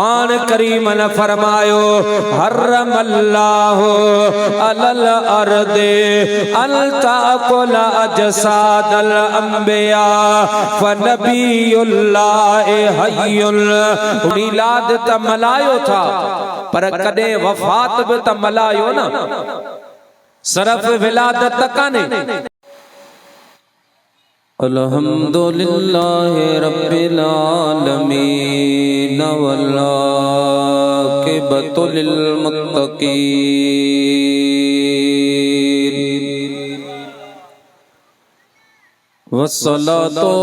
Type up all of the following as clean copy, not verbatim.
पान करीम ने फरमायो हर्रम अल्लाहु अलल अर्दे अल ताकुल अजसादल अंबिया फनबियुल्लाह हय्युल। मिलाद त मलायो था पर कदे वफात भी त मलायो ना, सिर्फ विलादत काने। अल्हम्दुलिल्लाहि रब्बिल आलमीन वल आक़िबतु लिल मुत्तक़ीन वस्सलातु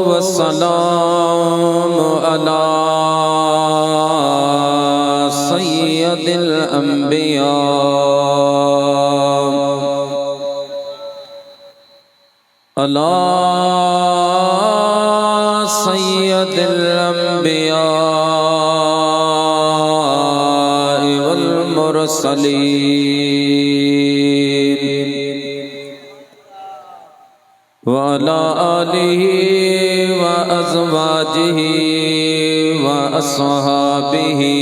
वस्सलामु अला सय्यदिल अंबिया अला सय्यदिल अंबिया वल मुरसलीन व अला आलिहि व अज़वाजिहि व अस्हाबिहि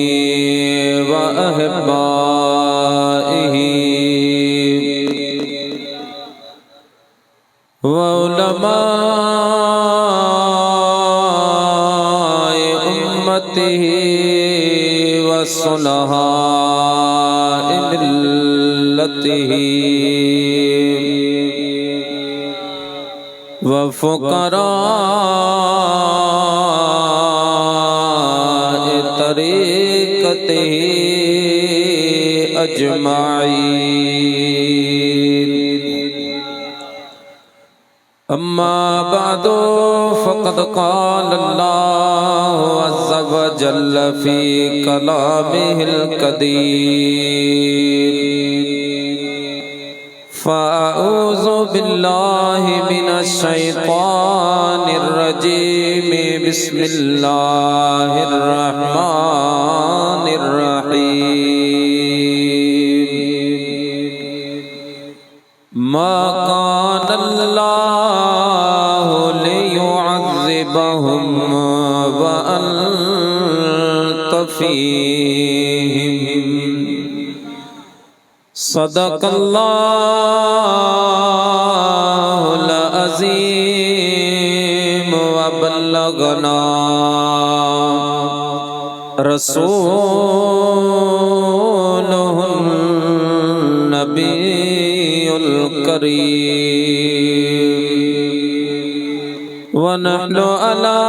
व अहबाइहि व उलमाए उम्मतिहि व सुलहाए मिल्लतिहि व फुक़राए तरीक़तिहि अजमाईन। अम्मा बादो फ़क़द क़ाल अल्लाहु अज़्ज़ा व जल्ल फ़ी कलामिहिल क़दीम फ़अऊज़ु बिल्लाहि मिनश शैतानिर रजीम बिस्मिल्लाहिर रहमानिर रहीम। मा कान अल्लाहु लियुअज़्ज़िबहुम व अन्त फ़ीहिम सदक़ल्लाहुल अज़ीम व बल्लगना रसूलुहुन नबियुल करीम व नहनु अला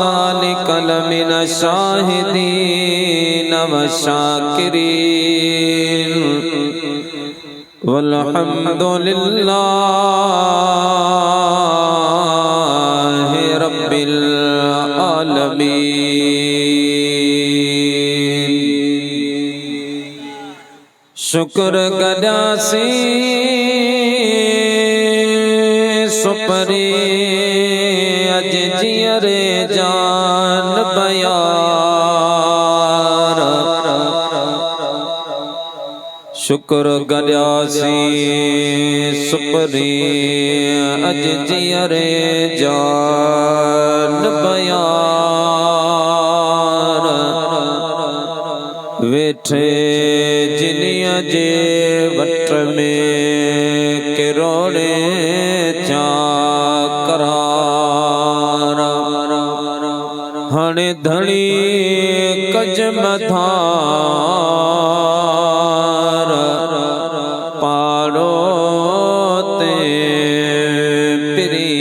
ज़ालिका लमिन शाहिदीन व शाकिरीन वल्हम्दुलिल्लाहि रब्बिल आलमीन। शुक्र गदासी सुपरी अज जियरे जान बयार। शुक्र गदासी सुपरी अज जियरे जान बयार। वेठे जिनिया जे वट में किरोड़े चाकरार। हणे धणी कज मधार पाड़ो ते पिरी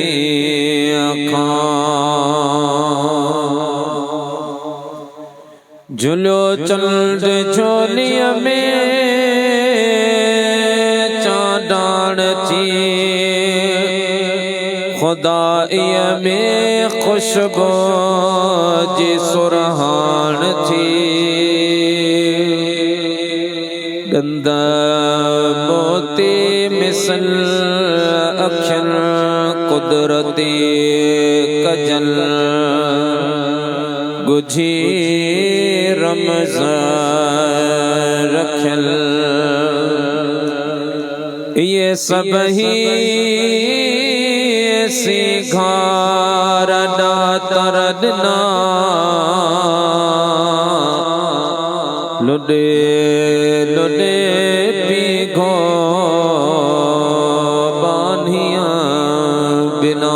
झुलो चंद झोलिया में चांडाण ची खुदाईअ में खुशबू जी सुरहान थी। गंदा मोती मिसल अखियन कुदरती कजल गुझी रमज़ान रखल। ये सब ही सिंघार डातर दिना लुडे लुडे पीघो बानिया बिना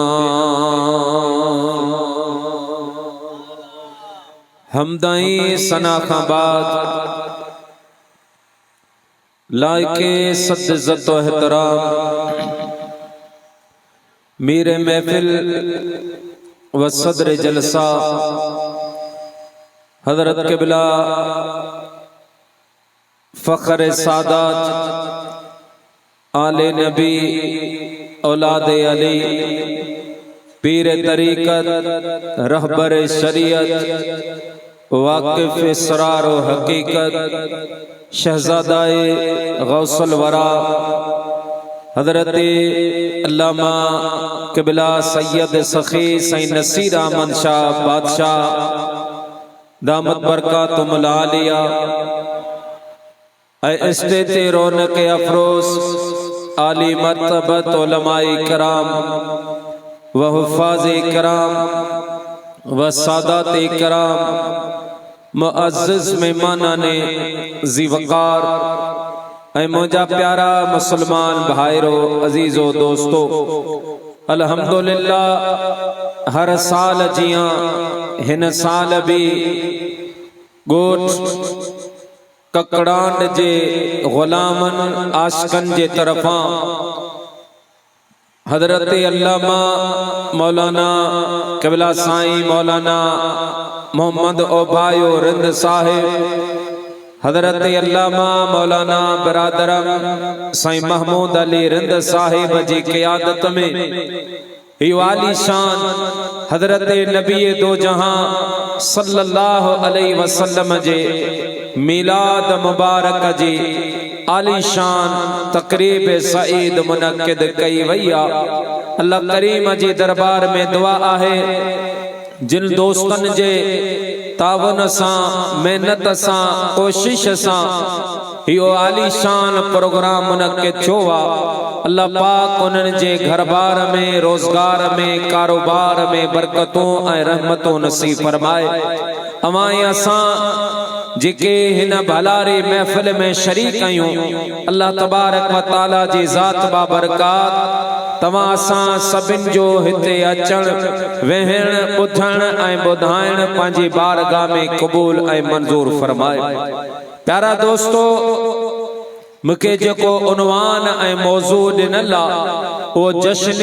हमदाई सना खां बाद लायके सद इज्जतो एहतराम मेरे महफिल व सदर जलसा हजरत क़िबला फ़ख्र सादात आले नबी औलाद अली पीर तरीक़त रहबर शरीयत वाक़िफ़ इसरार व हकीकत शहज़ादाए गौसल वरा हजरत अल्लामा क़िबला सैयद सखी सईद नसीर अहमद शाह बादशाह दामत बरकातुहुल आलिया स्टेज रौनक अफरोज आली मर्तबत उलमाए कराम व हुफ़ाज़े कराम व सादाते कराम मुअज़्ज़िज़ मेहमानाने ज़ीवकार ऐ मुझा प्यारा मुसलमान भाईरो अजीजो दोस्तो अल्हम्दुलिल्लाह हर साल जियां हिन साल भी गोठ ककड़ांड जे गुलामन आशिकन जे तरफा हजरत अल्लामा मौलाना क़िबला साईं मौलाना मोहम्मद ओबायो रिंद साहिब हजरत अल्लामा मौलाना बरादरम साईं महमूद अली रिंद साहिब जी क़ियादत में ही वाली शान हजरत नबी दो जहां सल्लल्लाहु अलैहि वसल्लम जे मिलाद मुबारक जी आली शान तकरीब सईद मुनक्किद कई वैया। अल्लाह करीम जी दरबार में दुआ आहे जिन दोस्तन जे तावन सां मेहनत सां कोशिश सां यो आली शान प्रोग्राम मुनक्किद थियो आहे अल्लाह पाक उन्हनि जे घर बार में रोजगार में कारोबार में बरकतों ऐं रहमतों नसीब फरमाए। अमां असां जेके हिन भलारी महफिल में शरीक आहियूं अल्लाह तबारक व तआला जी ज़ात बाबरकात तव्हां असां सभिनि जो हिते अचण वेहण ॿुधण ऐं ॿुधाइण पंहिंजी बारगाह में क़बूल ऐं मंज़ूर फरमाए। प्यारा दोस्तो मूंखे जेको उन्वान ऐं मौज़ू ॾिनल आहे वो जश्न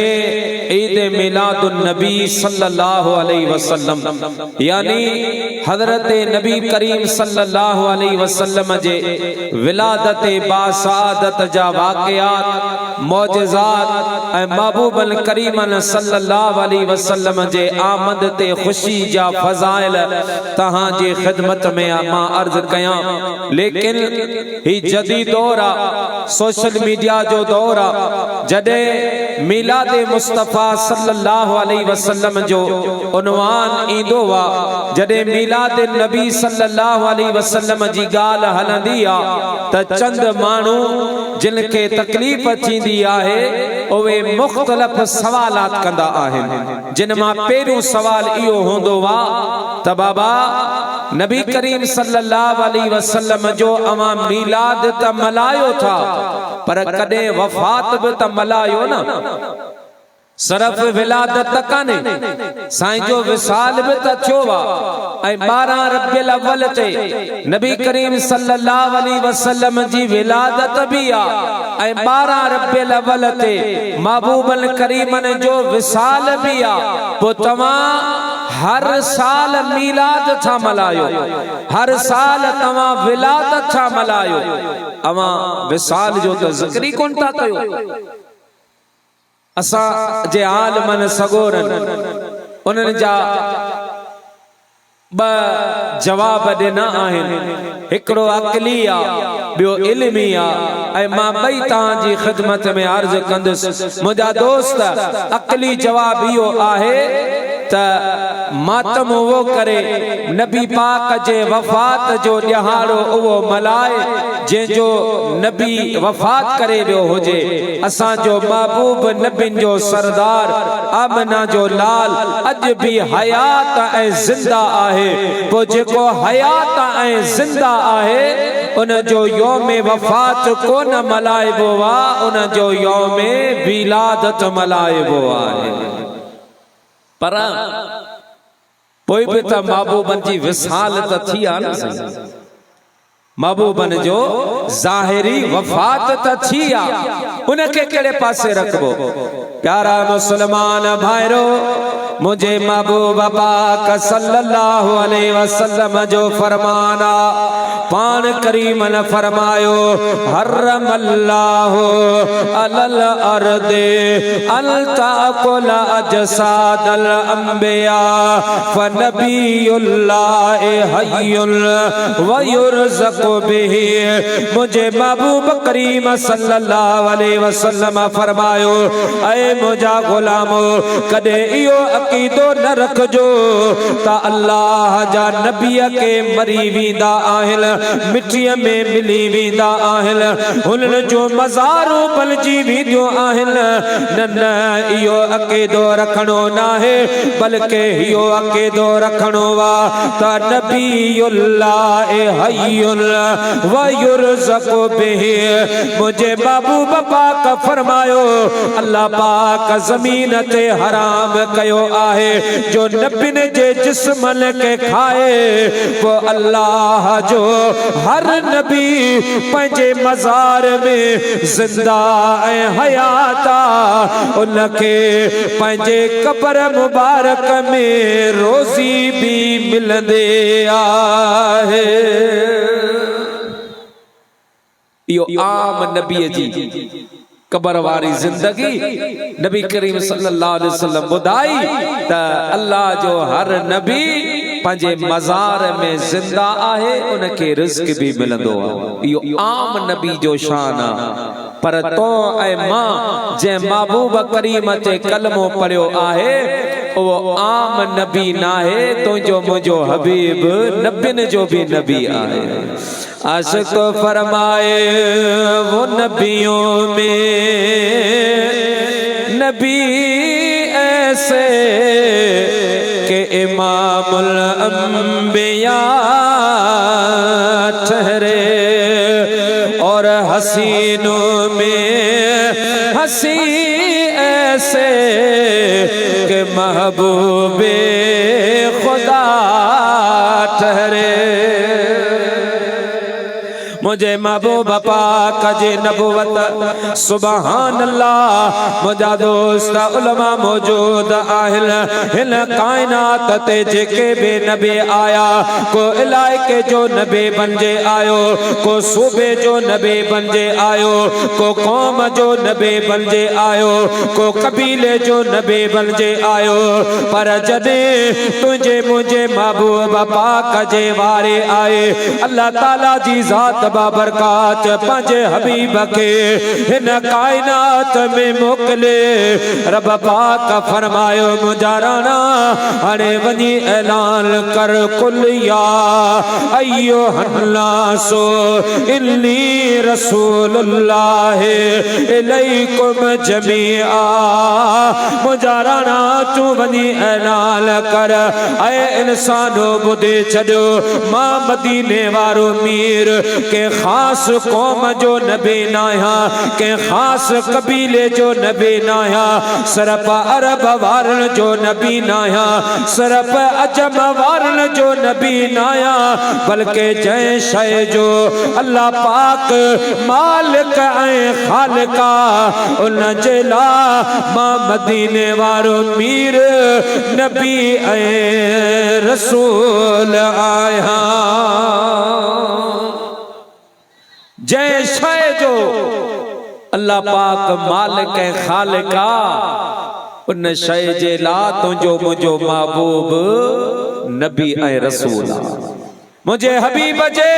ईद मिलादुन नबी सल्लल्लाहु अलैहि वसल्लम यानी हजरत नबी करीम सल्लल्लाहु अलैहि वसल्लम जे विलादत बासादत जा वाक़ियात मौजज़ात ऐं महबूबल करीमन सल्लल्लाहु अलैहि वसल्लम जे आमद ते खुशी जा फज़ाइल तहां जी खिदमत में मां अर्ज़ कयां। लेकिन ही जदीद दौर सोशल मीडिया जो दौर जडे मिलाद मुस्तफा सल्लल्लाहु अलैहि वसल्लम जो उन्वान इंदो वा जडे मिलाद नबी सल्लल्लाहु अलैहि वसल्लम जी गाल हलंदी आ त चंद मानू जिनके तकलीफ थींदी आहे ओवे मुख्तलिफ सवालात कंदा आहिनि जिन मां पहिरियों सवाल इहो हूंदो वा त बाबा नबी करीम सल्लल्लाहु अलैहि वसल्लम जो अवां मिलाद त मल्हायो था पर कदे वफात भी त मल्हायो न सरफ विलादत त काने साईं जो विसाल भी त थियो वा ऐं 12 रबियुल अव्वल ते नबी करीम सल्लल्लाहु अलैहि वसल्लम जी विलादत भी आ ऐं 12 रबियुल अव्वल ते महबूबल करीमन जो विसाल भी आ पो तव्हां हर साल मिलाद था मल्हायो हर साल तव्हां विलादत था मल्हायो अवां विसाल जो त ज़िक्र ई कोन था कयो। असां जे आलमन सगोरन उन्हनि जा ब जवाब ॾिना आहिनि हिकिड़ो अक़ली आ ॿियो इल्मी आ ऐं मां ॿई तव्हांजी ख़िदमत में अर्ज़ कंदुसि। मुंहिंजा दोस्त अक़ली जवाब इहो आहे त मातम वो करे नबी पाक जे वफ़ात जो ॾिहाड़ो उहो मल्हाए जंहिंजो नबी वफ़ात करे वियो हुजे। असांजो महबूब नबियुनि जो सरदार आमना जो लाल अॼु बि हयात ऐं ज़िंदा आहे। पोइ जेको हयात ऐं ज़िंदा आहे उन जो यौम वफ़ात कोन मल्हाइबो आहे, उन जो यौम विलादत मल्हाइबो आहे। पर पोइ बि त महबूबनि जी विसाल त थी आहे न सही, महबूबनि जो ज़ाहिरी वफ़ात त थी आहे, उनखे कहिड़े पासे रखबो। प्यारा मुस्लमान भाइरो, मुझे महबूब पाक सल्लल्लाहु अलैहि वसल्लम जो फरमान आ। पान करीम ने फरमायो हर्रमल्लाहु अलल अर्दे अल ताकुल अजसादल अंबिया फनबियुल्लाह हय्युल व युरज़क़ु बिही। मुझे महबूब करीम सल्लल्लाहु अलैहि वसल्लम फरमायो, ऐ मुझा गुलामो, कदे इहो अकीदो न रखजो त अल्लाह जा नबी के मरी वेंदा आहिनि, मिट्टीअ में मिली वेंदा आहिनि, हुननि जो मज़ारूं पलिजी वेंदियूं आहिनि। न न, इहो अक़ीदो रखणो न आहे, बल्कि इहो अक़ीदो रखणो आहे त नबीउल्लाह हय्युल व युरज़क़ु बिही। मुझे महबूब पाक फरमायो, अल्लाह पाक ज़मीन ते हराम कयो आहे जो नबियुनि जे जिस्मन के खाए। वो अल्लाह जो हर नबी पंहिंजे मज़ार में ज़िंदा ऐं हयाता, उनखे पंहिंजे कब्र मुबारक में रोज़ी भी मिलंदे आहे। इहो आम नबीअ जी कबर वारी जिंदगी नबी करीम सल्लल्लाहु अलैहि वसल्लम ॿुधाई त अल्लाह जो हर नबी पंहिंजे मज़ार में जिंदा आहे, उनखे रिज़्क़ भी मिलंदो आहे। इहो आम नबी जो शान आहे। पर तो ऐं मां जंहिं महबूब करीम ते कलमो पढ़ियो आहे उहो आम नबी न आहे, तुंहिंजो मुंहिंजो हबीब नबियुनि जो भी नबी आहे। आशिक़ फरमाए वो नबियों में नबी ऐसे के इमामुल अंबिया ठहरे, और हसीनों में हसी ऐसे के महबूबे खुदा ठहरे। मुझे महबूब पाक जी नबुवत सुबहान अल्लाह। मुझा दोस्त उलमा मौजूद आहिनि हिन कायनात ते जेके भी नबी आया, को इलाइके जो नबी बणिजे आयो, को सूबे जो नबी बणिजे आयो, को कौम जो नबी बणिजे आयो, को कबीले जो नबी बणिजे आयो। पर जॾहिं तुंहिंजे मुंहिंजे महबूब पाक जे वारे आए, अल्लाह ताला जी ज़ात बाबरकात पंहिंजे हबीब के हिन कायनात में मोकले। रब पाक फरमायो मुंहिंजा राणा हाणे वञी ऐलान कर, कुल या अय्युहन्नासो इन्नी रसूलुल्लाह इलैकुम जमीआ। मुंहिंजा राणा तूं वञी ऐलान कर, ऐ इंसानो ॿुधे छॾियो, मां मदीने वारो मीर के खास कौम जो नबी न आहियां, के खास कबीले जो नबी न आहियां, सिर्फ अरब वारन जो नबी न आहियां, सिर्फ अजम वारन जो नबी न आहियां, बल्कि जंहिं शइ जो अल्लाह पाक मालिक ऐं खालिका उन जे लाइ मां मदीने वारो मीर नबी ऐं रसूल आहियां। जय शय जो अल्लाह पाक मालिक ऐं खालिका उन शय जे लाइ तुंहिंजो मुंहिंजो महबूब नबी ऐं रसूल आहे। मुंहिंजे हबीब जे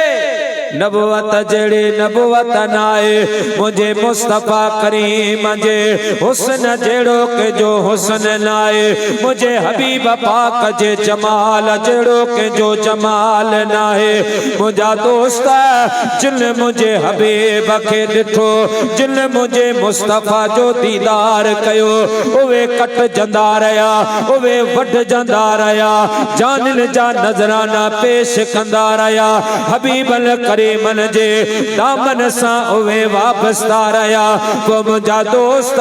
नबुवत जड़ी नबुवत नाए मुझे मुस्तफा करीम जे हुस्न जेड़ो के जो हुस्न नाए मुझे हबीब पाक जे जमाल जेड़ो के जो जमाल नाए मुझा दोस्त जिन मुझे हबीब के दिठो जिन मुझे मुस्तफा जो दीदार कयो उवे कट जंदा रहा उवे वड जंदा रहा जानिन जा नजराना पेश कंदा रहा हबीबल करीमन जे दामन सा उवे वापसता रहा वो मुझा दोस्त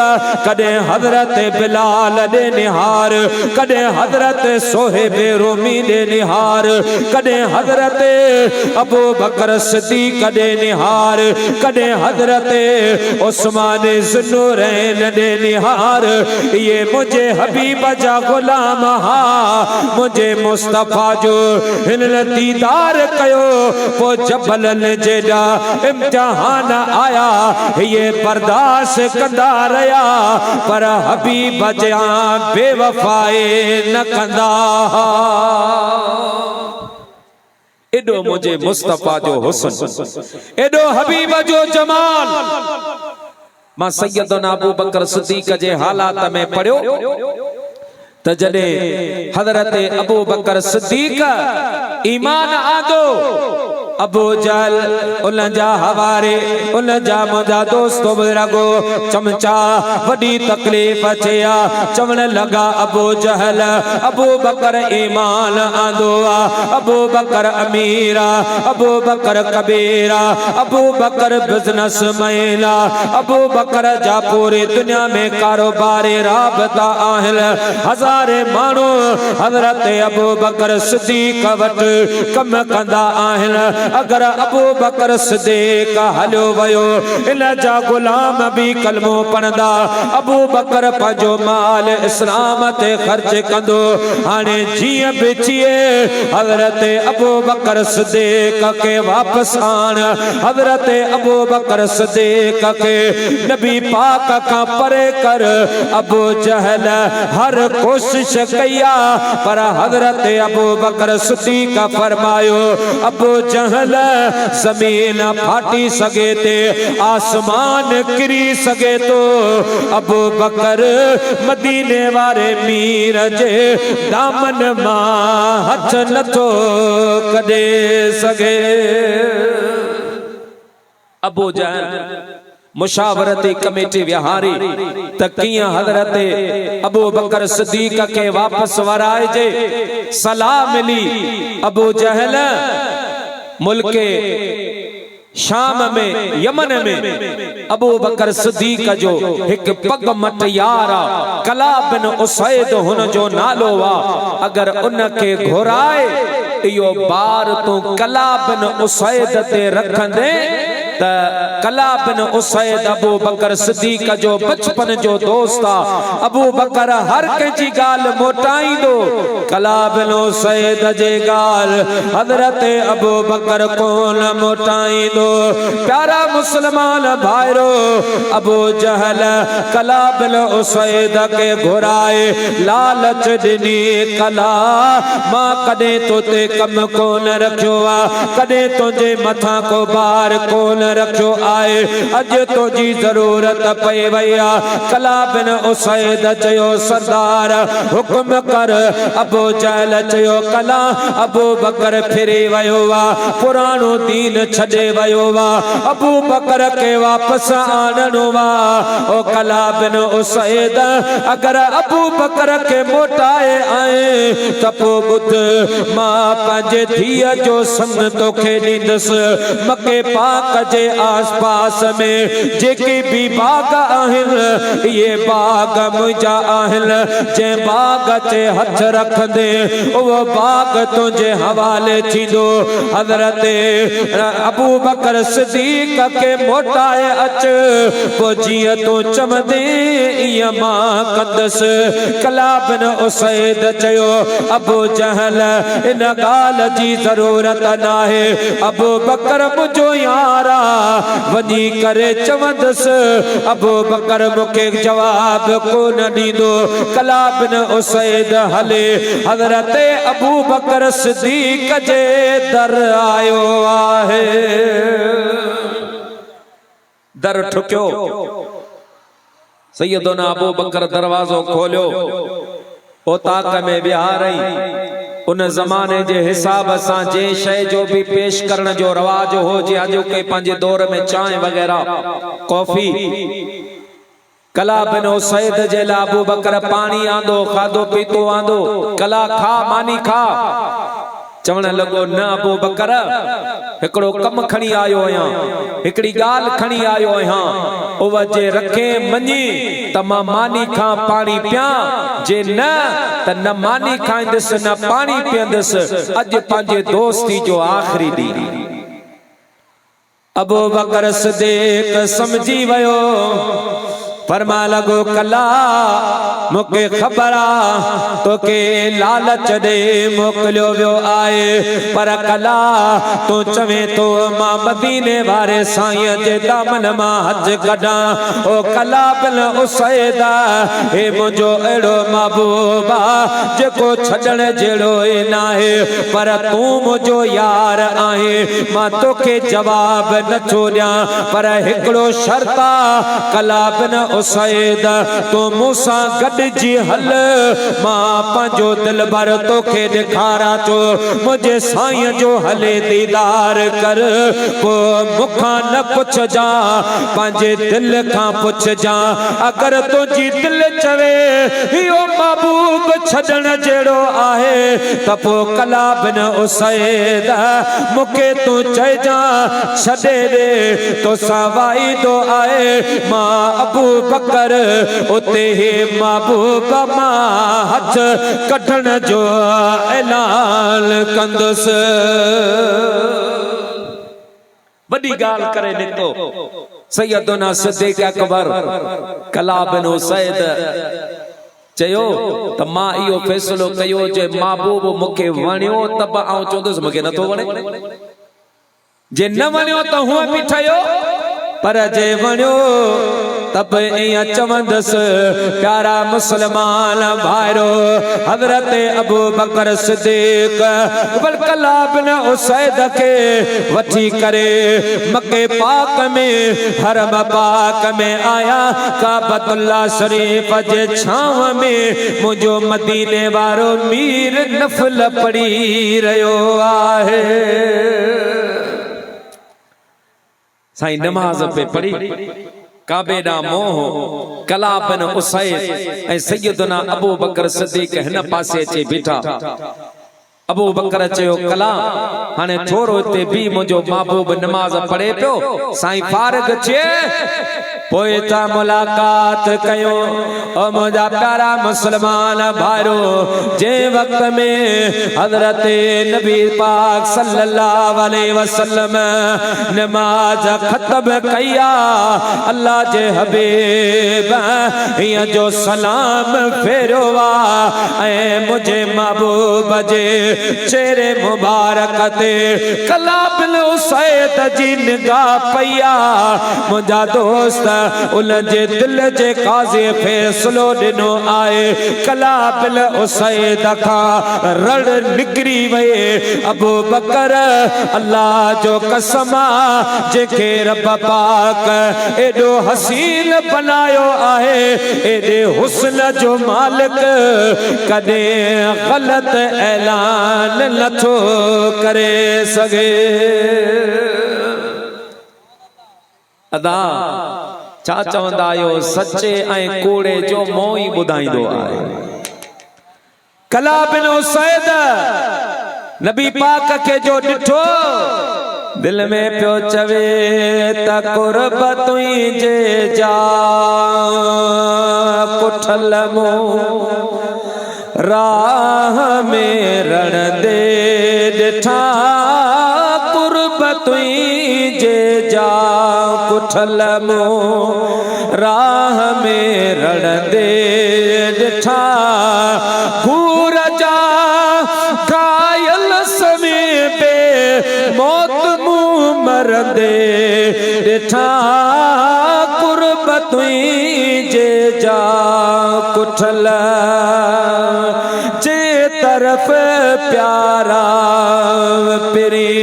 कदे हजरत बिलाल दे निहार कदे हजरत सोहेब रोमी दे निहार कदे हजरत अबू बकर सिद्दीक दे निहार कदे हजरत उस्मान ज़ुन्नूरैन दे निहार ये मुझे हबीब जा गुलाम हा मुझे मुस्तफा जो हिन दीदार कयो पो जबल जेड़ा इम्तिहान आया ये बर्दाश्त कंदा रहा पर हबीब जा बेवफाई न कंदा एडो मुझे मुस्तफा जो हुस्न एडो हबीब जो जमाल मां सैयदना अबू बकर सिद्दीक जे हालात में पढ़ियो त जडे हजरत अबू बकर सिद्दीक ईमान आदो अबू जहल उनजा हवारे उनजा मुझा दोस्तों बुजुर्गो चमचा वडी तकलीफ अचया चवण लगा अबू जहल अबू बकर ईमान आंदो अबू बकर अमीरा अबू बकर कबीरा अबू बकर बिजनेस मैला अबू बकर जा पूरी दुनिया में कारोबारी राबता आहिल हजारे मानो हजरत अबू बकर सिद्दीक वट कम कंदा आहिल अगर अबू बकर सिद्दीक हलो वयो इन जा गुलाम भी कलमो पढ़ंदा अबू बकर पंहिंजो माल इस्लाम ते खर्च कंदो हाणे जीअं बि थिए हजरत अबू बकर सिद्दीक के वापस आन हजरत अबू बकर सिद्दीक के नबी पाक का परे कर अबू जहल हर कोशिश कया पर हजरत अबू बकर सिद्दीक फरमायो अबू जहल जमीन फाटी सके ते आसमान किरी सके तो अबू बकर मदीने वारे मीर जे दामन मां हथ नथो कढे सके अबू जहल मुशावरती कमेटी विहारी तकिया हजरत अबू बकर सिद्दीक के वापस वराए जे सलाह मिली अबू जहल मुल्के शाम में यमन में अबू बकर सिद्दीक जो एक पग मट यारा कला बिन उसैद हुन जो नालो वा अगर उनके घुराए इयो बार तू कला बिन उसैद ते रखंदे त कला बिन उसैद अबू बकर सिद्दीक जो बचपन जो दोस्त अबू बकर हर कंहिंजी गाल मोटाईंदो कला बिन उसैद जे गाल हजरत अबू बकर कोन मोटाईंदो प्यारा मुसलमान भाइरो अबू जहल कला बिन उसैद के घुराए लालच दिनी कला मां कदे तो ते कम कोन रखियो आ कदे तुझे मथा को बार कोन रखो आए अज तो जी जरूरत पई वैया कला बिन उसैद चयो सरदार हुक्म कर अबू जहल चयो कला अबू बकर फिरी वयो वा पुरानो दीन छडे वयो वा अबू बकर के वापस आननो वा ओ कला बिन उसैद अगर अबू बकर के मोटाए आए तपो बुध मां पंहिंजे धीअ जो संग तोखे ॾींदस मके पाक जे आस पास में जेके भी बाग आहिल ये बाग मुझा आहिल जे बाग ते हथ रख दे वो बाग तुझे हवाले थींदो हजरत अबू बकर सिद्दीक के मोटाए अच पो जिया तो चमदे या मां कंदस कला बिन उसैद चयो अबू जहल इन गाल जी जरूरत ना है अबू बकर मुझो यारा वञी करे चवंदस अबू बकर मूंखे जवाब कोन ॾींदो। कला बिन उसैद हले हज़रत अबू बकर सिद्दीक़ जे दर आयो आहे। दर ठुकियो, सैयदना अबू बकर दरवाज़ो खोलियो, ओ ताक में बिहारई। उन ज़माने जे हिसाब सां जे शय जो भी पेश करण जो रवाज हो, जे अॼु के पंहिंजे दौर में चांहि वग़ैरह कॉफी। कला बिन उसैद जे लाइ अबू बकर पानी आंदो, खाधो पीतो आंदो। कला खा मानी खा। चवण लॻो न अबू बकर, हिकिड़ो कम खणी आयो आहियां, हिकिड़ी ॻाल्हि खणी आयो आहियां। उहा जे रखे मञी त मां मानी खां पानी पियां, जे न त न मानी खाईंदुसि न पानी पीअंदुसि। अॼु पंहिंजे दोस्ती जो आख़िरी ॾींहुं। अबू बकर सिद्दीक़ समझी वियो, फरमा लॻो कला मूंखे ख़बर आ तोखे लालच ॾे मोकिलियो वियो आहे, पर कला तूं चवे तो मां मदीने वारे साईं जे दामन मां हथ कढां। ओ कला बिन उसैद, हे मुंहिंजो अहिड़ो महबूब आ जेको छॾण जहिड़ो ई नाहे, पर तूं मुंहिंजो यार आहीं। मां तोखे जवाब नथो ॾियां, पर हिकिड़ो शर्त आ कला बिन उसैद, तूं मूंसां गॾिजी हल। मां पंहिंजो दिल भर तोखे ॾेखारां थो, मुंहिंजे साईं जो हले दीदार कर। पोइ मूंखां न पुछजां, पंहिंजे दिल खां पुछजां। अगरि तुंहिंजी दिल चवे इहो महबूब छॾण जहिड़ो आहे, त पोइ कला बिन उसैद मूंखे तूं चइजां छॾे ॾे, तोसां वाइदो आहे मां अबू बकर उते ही महबूब मां हथ कढण जो ऐलान कंदुसि। वॾी ॻाल्हि करे निकितो सैयदना सिद्दीक़ अकबर। कला बिन उसैद चयो त मां इहो फ़ैसिलो कयो जे महबूब मूंखे वणियो त बि आउं चवंदुसि मूंखे नथो वणे, जे न वणियो त हूअं बि ठहियो, पर जे वणियो तब इया चवंदुसि प्यारा मुसलमान भाइरो। हज़रत अबू बकर सिद्दीक़ कला बिन उसैद खे वठी करे मके पाक में हरम पाक में आया। काबतुल्लाह शरीफ जे छांव में मुंहिंजो मदीने वारो मीर नफल पढ़ी रहियो आहे। साईं नमाज पे पढ़ी काबे ॾा मोह। कला बिन उसैद ऐं सैयदना अबू बकर सिद्दीक़ हिन पासे अचे बीठा। अबू बकर चयो कला हाणे थोरो हिते भी मुंहिंजो महबूब नमाज पढ़े पियो, साईं फारग थिए पोइ ता मुलाकात कयो। ओ मुंहिंजा प्यारा मुसलमान भाइरो, जे वक्त में हज़रत नबी पाक सल्लल्लाहु अलैहि वसल्लम नमाज ख़त्म कया, अल्लाह जे हबीब हिय जो सलाम फेरियो आ ऐं मुंहिंजे महबूब जे चेहरे मुबारक ते कला बिन उसैद जी निगाह पया। मुंहिंजा दोस्त उन जे दिल जे काज़े फैसलो ॾिनो आहे। कला बिन उसैद खां रड़ निकिरी वई। अबू बकर अल्लाह जो कसम जेके रब पाक एॾो हसीन बनायो आहे, एॾे हुस्न जो मालिक कॾहिं ग़लत ऐलान नथो करे सघे। अदा छा चवंदा आहियो, सचे ऐं कूड़े जो मोह ई ॿुधाईंदो आहे। कला बिन उसैद नबी पाक के जो ॾिठो दिल में पियो चवे त कुर्ब तुंहिंजे जा कुठल मूं राह में रण दे ॾिठा। कुर्ब तुंहिंजे जा कुठल मूं राह में रण दे ॾिठा। घूर जा घायल समीपे मौत मूं मरंदे ॾिठा कुर्ब तुंहिंजे जा कुठल जे तरफ़ प्यारा पिरी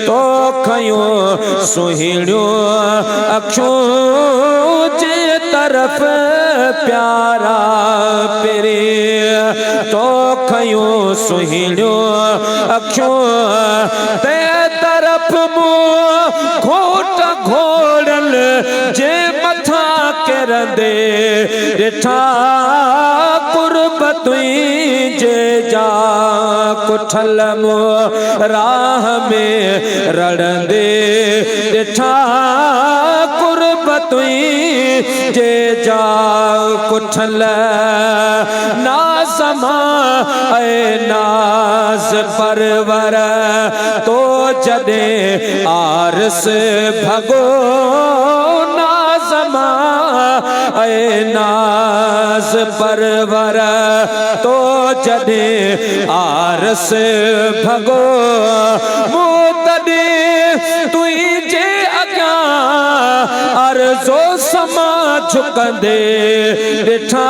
तो खयूं सुहिणियूं अखियूं जे तरफ़ प्यारा पिरी तो खयूं सुहिणियूं अखियूं ते तरफ़ मुंहुं घोट घोड़ल जे मथा किरंदे ॾिठा कुर्ब तुंहिंजे जा कुठल मुंहुं राह में रड़ंदे ॾिठा कुर्ब तुंहिंजे जा कुठल नाज़मा ऐं नाज़ परवर तो जॾहिं आरस भॻो नाज़मा ऐं नाज़ परवर तो जॾहिं आरस भॻो मूं तॾहिं तुंहिंजे अॻियां अर्ज़ो समा झुकंदे ॾिठा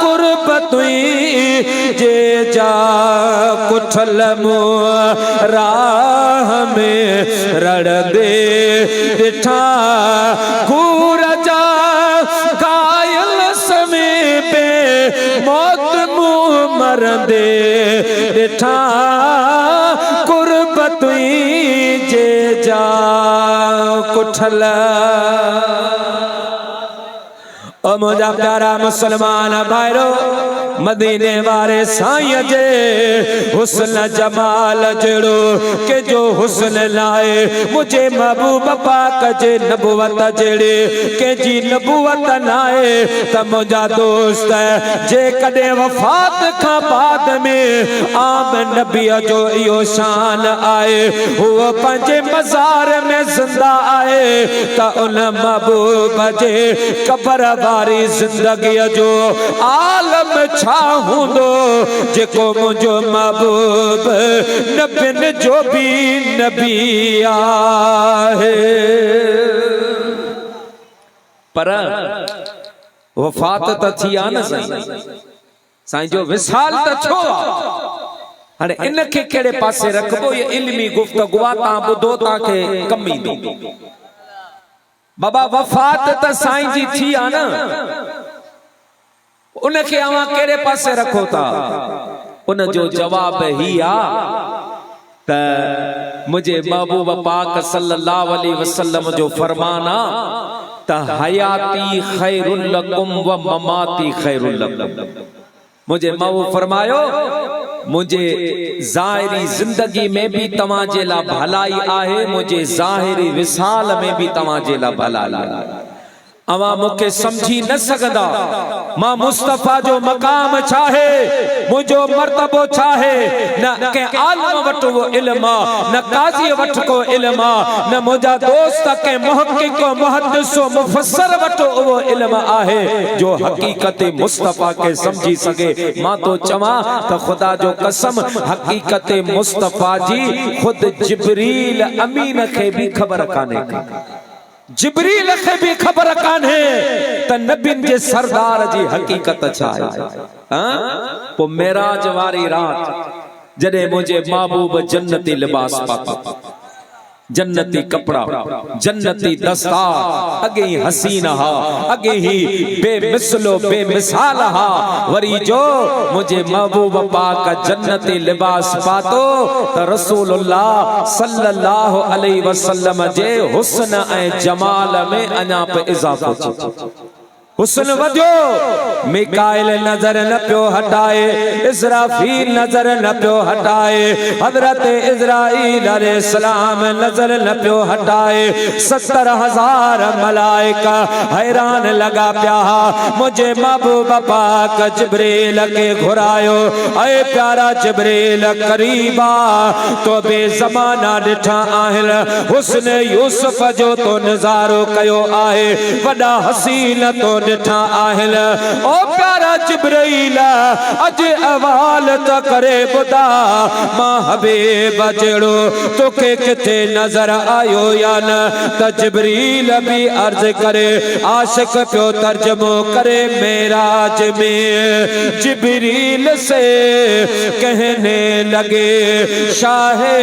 कुर्ब तुंहिंजे जा कुठल मुंहुं राह में रड़ंदे ॾिठा घूर जा घायल समीपे मौत मुंहुं मरंदे ॾिठा कुर्ब तुंहिंजे जा कुठल ओ मुंहिंजा प्यारा मुसलमान भाइरो मदीने वारे साईं जे हुस्न जमाल जड़ो के जो हुस्न लाए मुझे महबूब पाक जे नबुवत जड़े के जी नबुवत नाए त मुझा दोस्त जे कदे वफात का बाद में आम नबी जो यो शान आए वो पंजे मजार में जिंदा आए त उन महबूब जे कब्र वारी जिंदगी जो आलम छा हूंदो जेको मुझो महबूब नबिन जो भी नबी आहे पर वफात त थी आ न साईं जो विसाल त छो हाणे इनखे कहिड़े पासे रखबो ये इल्मी गुफ्तगू आ तां ॿुधो तांखे कम ईंदो बाबा वफात त साईं जी थी आ न उनखे अवां कहिड़े पासे रखो था उन जो जवाब ही आ त मुझे महबूब पाक सल्लल्लाहु अलैहि वसल्लम जो फरमान आ त हयाती खैरुल लकुम व ममाती खैरुल लकुम मुझे महबूब फरमायो मुझे ज़ाहिरी जिंदगी में भी तव्हांजे ला भलाई आहे मुझे ज़ाहिरी विसाल में भी तव्हांजे ला भलाई आहे अवां मुखे समझी न सकदा मां मुस्तफा जो मकाम चाहे मुझो मर्तबो चाहे न के आलम वट वो इल्म न काजी वट को इल्म न मुझा दोस्त के मुहक्किक को मुहद्दिस मुफस्सर वट वो इल्म आहे जो हकीकत मुस्तफा के समझी सके मां तो चवा त खुदा जो कसम हकीकत मुस्तफा जी खुद जिब्रील अमीन के भी खबर काने जिब्रील खे भी खबर कान्हे त नबिन जे सरदार जी हकीकत छा आहे हां पो मेराज वारी रात जडे मुझे महबूब जन्नती लिबास पातो जन्नती कपड़ा जन्नती दस्तार अगे ही हसीन हा अगे ही बेमिसलो बेमिसाल हा वरी जो मुझे महबूब पाक जन्नती लिबास पातो त रसूलुल्लाह सल्लल्लाहु अलैहि वसल्लम जे हुस्न ऐं जमाल में अञा पे इजाफो थियो हुस्न वधियो मिकाइल नजर न पियो हटाए इस्राफील नजर न पियो हटाए हजरत इजराइल अलैहिस्सलाम नजर न पियो हटाए 70,000 मलाइका हैरान लगा पिया मुझे महबूब पाक जिब्रील के घुरायो ऐ प्यारा जिब्रील करीबा तो बे ज़माना ॾिठा आहिन हुस्न यूसुफ जो तो नज़ारो कयो आहे वॾा हसीन तो ॾिठा आहिनि ओ प्यारा जिब्रील अज अवाल त करे ॿुधा मां हबीब जहिड़ो तोखे किथे नज़र आयो या न त जिब्रील भी अर्ज करे आशिक पियो तर्जमो करे मेराज में जिब्रील से कहने लगे शाहे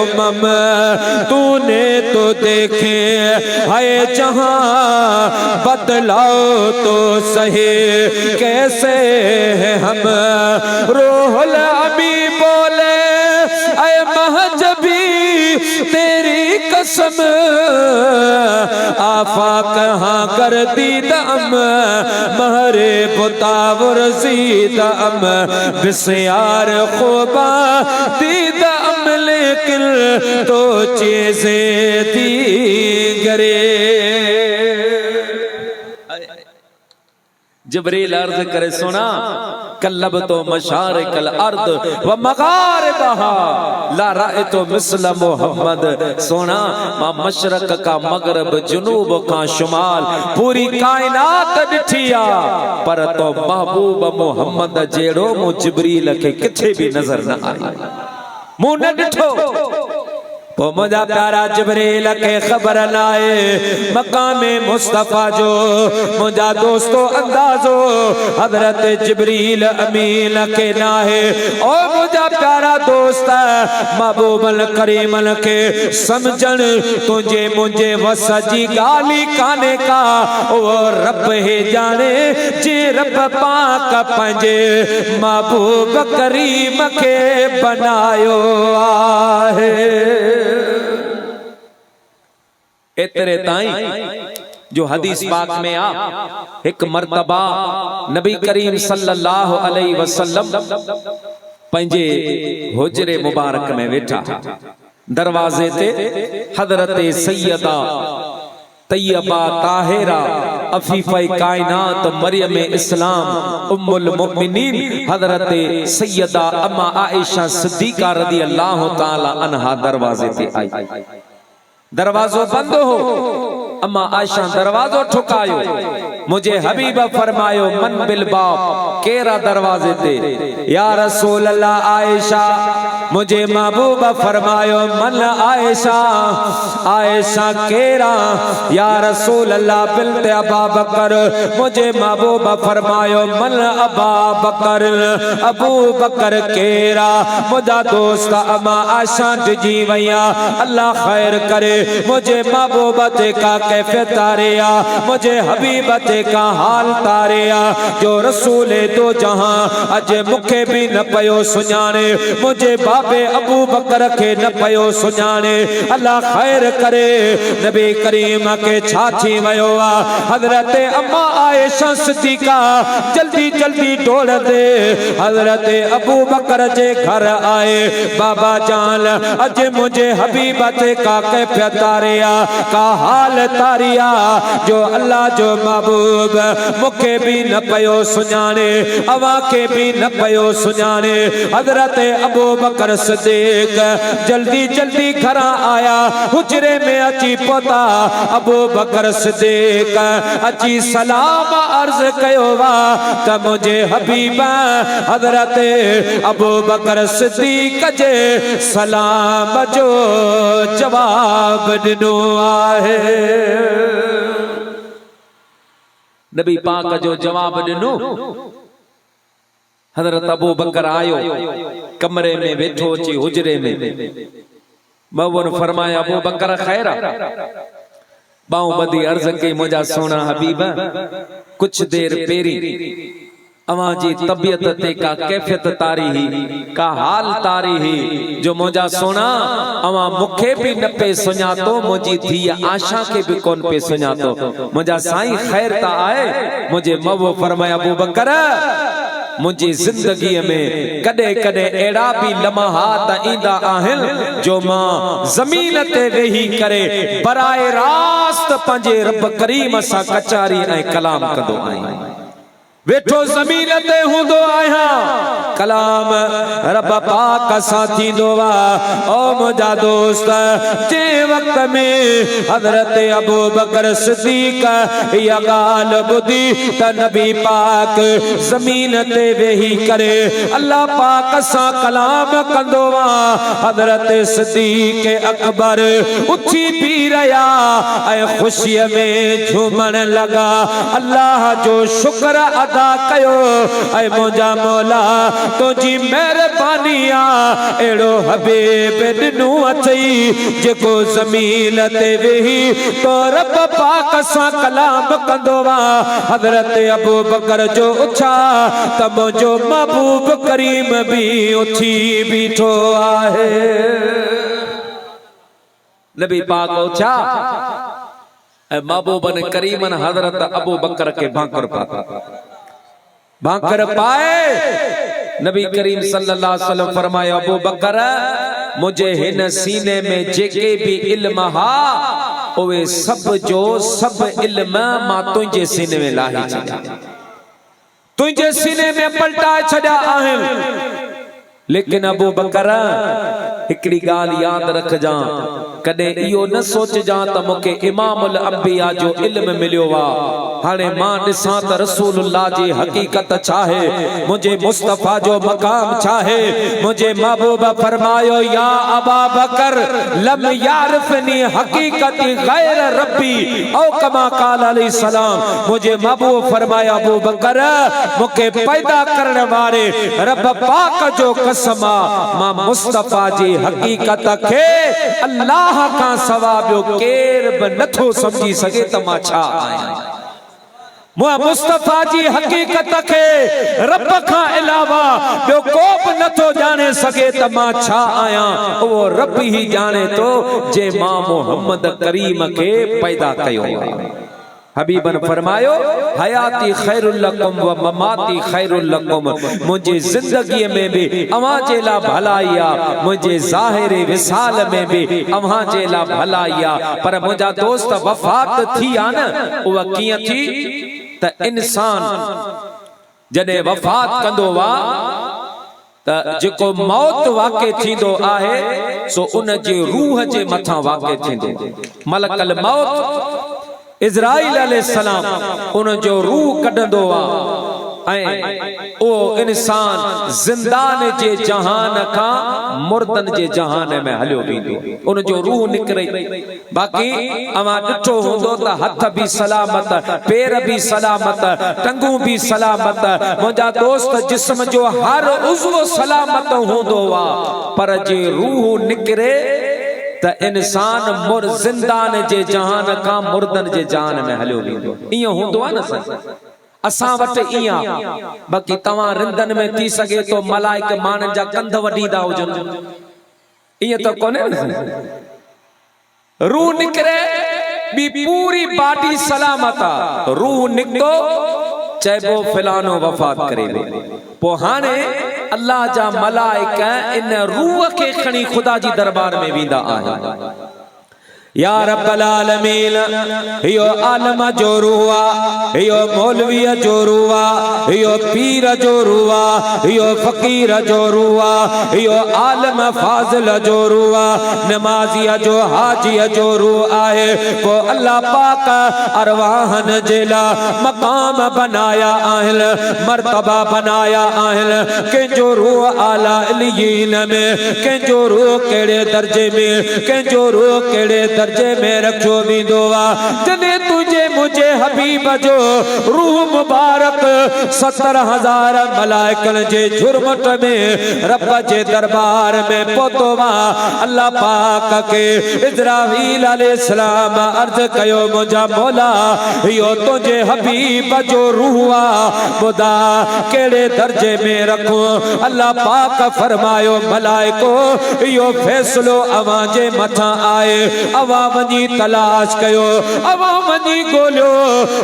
उमम तूने तो देखे है जहां बदलाओ तो सही कैसे है हम रोहुल अमी बोले ऐ महजबी तेरी कसम आफा कहाँ कर दीदम महरे बुतावर सीदम बिस्यार खुबा दीदम लेकिन तो चीजें दीगरे। जिब्रील अर्ज करे सुना कल्लब तो मशारिकल अर्द व मगारिबहा ला रायतो मिस्ल मोहम्मद सोना मां मशरक का मगरब जुनूब का शुमाल पूरी कायनात ॾिठिया पर तो महबूब मोहम्मद जेड़ो मु जिब्रील के किथे भी नजर न आई मुंह न ॾिठो। वो मुझा प्यारा जिब्रील के खबर लाए मकामे मुस्तफा जो मुझा दोस्तों अंदाजो हजरत जिब्रील अमीन के नाहे ओ मुझा प्यारा दोस्त महबूबल करीमल के समझन तुझे मुझे वसजी गाली काने का वो रब है जाने जे रब पाक पंजे महबूब करीम के बनायो आहे। इतरे ताई जो हदीस पाक में आ एक मर्तबा नबी करीम सल्लल्लाहु अलैहि वसल्लम पंजे हुजरे मुबारक में वेठा दरवाजे ते हजरत सैयदा तैयबा ताहिरा अफीफे कायनात मरियम इस्लाम उम्मुल मुमिनीन हजरत सैयदा अम्मा आयशा सिद्दीका रदी अल्लाह ताला अन्हा दरवाजे ते आई। दरवाजो बंद हो अम्मा आयशा दरवाजो ठुकायो मुझे हबीब फरमायो मन बिल बाप केरा दरवाजे ते या रसूल अल्लाह आयशा मुझे महबूबा फरमायो मन आयशा आयशा केरा या रसूल अल्लाह बिलते अबा बकर मुझे महबूबा फरमायो मन अबा बकर अबू बकर केरा मुझा दोस्त अम्मा आयशा जी वैया अल्लाह खैर करे मुझे महबूबा ते का कैफियत तारिया मुझे हबीबा ते का हाल तारिया जो रसूले दो जहां अजे मुखे भी न पयो सुञाणे मुझे बाबे अबू बकर के न पयो सुञाणे अल्लाह खैर करे नबी करीम के छाछी वयो हजरत अम्मा आयशा सिद्दीका जल्दी जल्दी दौड़ दे हजरत अबू बकर जे घर आए बाबा जान अजे मुझे हबीबा ते का कैफियत तारिया का हाल तारिया जो अल्लाह जो महबूब मुखे भी न पयो सुञाणे अवा के भी न पयो सुञाणे हजरत अबू बकर सिद्दीक जल्दी जल्दी घर आया हुजरे में अची पहुता अबू बकर सिद्दीक अची सलाम अर्ज कयो वा त मुझे हबीबा हजरत अबू बकर सिद्दीक जे सलाम जो जवाब दिनो आहे। नबी पाक जो जवाब दिनो हजरत अबू बकर आयो कमरे में बैठो ची हुजरे में मवन फरमाया अबू बकर खैरा बाऊ बदी अर्ज कई मुझा सोना हबीबा कुछ देर पेरी अवां जी तबियत ते का कैफियत तारी ही का हाल तारी ही जो मुझा सोना अवां मुखे भी न पे सुञातो मुझी थी आशा के भी कोन पे सुञातो मुझा साईं खैर ता आए मुझे मवो फरमाया अबू बकर मुझी जिंदगी में कदे कदे एड़ा भी लम्हात ईंदा आहिन जो मां जमीन ते वेही करे बराए रास्त पंजे रब करीम सा कचारी ऐं कलाम कंदो आहियां। वेठो ज़मीन ते हूंदो आहियां कलाम रब पाक सां थींदो आहे। ओ मुंहिंजा दोस्त जंहिं वक़्त में हज़रत अबू बकर सिद्दीक़ इहा ॻाल्हि ॿुधी त नबी पाक ज़मीन ते वेही करे अल्लाह पाक सां कलाम कंदो आहे। हज़रत सिद्दीक़ अकबर उथी बीह रहिया ऐं ख़ुशीअ में झूमण लॻा, अल्लाह जो शुक्र अदा कयो। ऐं मुंहिंजा मौला तुंहिंजी महिरबानी आहे, अहिड़ो हबीब ॾिनो अथई जेको ज़मीन ते वेही तो रब पाक सां कलाम कंदो आहे। हज़रत अबू बकर जो उछा त मुंहिंजो महबूब करीम बि उथी बीठो आहे। नबी पाक उछा ऐं महबूबन करीमन हज़रत अबू बकर के भांकर पाए नबी करीम सल्लल्लाहु अलैहि वसल्लम फरमाया, अबू बकर मुझे हिन सीने में जेके भी इल्म हा उहे सब जो सब इल्म मां तुंहिंजे सीने में लाही छॾिया, तुंहिंजे सीने में पलटाए छॾिया आहिनि। लेकिन अबू बकर हिकड़ी ॻाल्हि यादि रखजां, कॾहिं इहो न सोचजां त मूंखे इमामुल अंबिया जो इल्म मिलियो आहे। हाणे मां ॾिसां त रसूलुल्लाह जी हक़ीक़त छा आहे, मुंहिंजे मुस्तफ़ा जो मक़ाम छा आहे। मुंहिंजे महबूब फरमायो, या अबा बकर लम यारिफनी हक़ीक़ती गैर रब्बी औ कमा क़ाल अलैहि सलाम। मुंहिंजे महबूब फरमाया, अबू बकर मूंखे पैदा करण वारे रब पाक जो कसम आहे, मां मुस्तफ़ा जी हक़ीक़त खे अल्लाह खां सवा ॿियो केर बि नथो समझी सघे त मां छा आहियां। मुआ मुस्तफ़ा जी हक़ीक़त खे रब खां अलावा ॿियो को बि नथो ॼाणे सघे त मां छा आहियां। उहो रब ई ॼाणे थो जे मां मोहम्मद करीम खे पैदा कयो आहे। हबीबन फरमायो, हयाती खैरुल लकुम व ममाती खैरुल लकुम। मुझे जिंदगी में भी अवां जे ला भलाई आ, मुझे ज़ाहिर विसाल में भी अवां जे ला भलाई आ। पर मुंहिंजा दोस्त वफ़ात थी आ न, उहा कीअं थी त इंसान जॾहिं वफ़ात कंदो आहे त जेको मौत वाक़े थींदो आहे सो उन जे रूह जे मथां वाक़े थींदो। मलकल मौत इज़राइल अलैहिस्सलाम उन जो रूह कढंदो आहे ऐं ओ इंसान ज़िंदान जे जहान खां मुर्दन जे जहान में हलियो वेंदो, उन जो रूह निकिरे। बाक़ी अवां ॾिठो हूंदो त हथ भी सलामत, पैर भी सलामत, टंगूं भी सलामत, मुंहिंजा दोस्त जिस्म जो हर उज़्व सलामत हूंदो आहे, पर जे रूह निकिरे त इंसान मुर ज़िंदान जे जहान खां मुर्दन जे जहान में हलियो वेंदो। इहो हूंदो आहे न असां वटि इएं। बाक़ी तव्हां रिंदन में थी सघे तो मलाइक माननि जा कंध वढींदा हुजनि, इएं त कोन्हे न। रूह निकिरे बि पूरी बॉडी सलामत आहे, रूह निकितो चइबो फिलानो वफ़ात करे वियो। पोइ हाणे अल्लाह जा मलाइक इन रूह खे खणी खुदा जी दरबार में वेंदा आहिनि। या रब्बल आलमीन, इहो आलम जो रूह आहे, इहो मौलवीअ जो रूह आहे, इहो पीर जो रूह आहे, इहो फ़कीर जो रूह आहे, इहो आलम फाज़िल जो रूह आहे, नमाज़ीअ जो हाजीअ जो रूह आहे। पोइ अल्लाह पाक अरवाहन जे लाइ मक़ाम बनाया आहिनि, मर्तबा बनाया आहिनि। कंहिंजो रूह आला इल्लीन में, कंहिंजो रूह कहिड़े दर्जे में, कंहिंजो रूह कहिड़े दर्जे में रखियो वेंदो आहे। जॾहिं तुंहिंजे मुंहिंजे हबीब जो रूह मुबारक 70,000 मलाइकनि जे झुरमट में रब जे दरबार में पहुतो आहे। अल्लाह पाक के इज़राईल अलैहिस्सलाम अर्ज़ कयो, मुंहिंजा मौला इहो तुंहिंजे हबीब जो रूह आहे, ॿुधा कहिड़े दर्जे में रखूं। अल्लाह पाक फरमायो, मलाइको इहो फ़ैसिलो अवां जे मथां आहे, अवां वञी तलाश कयो, अवां वञी ॻोल्हियो।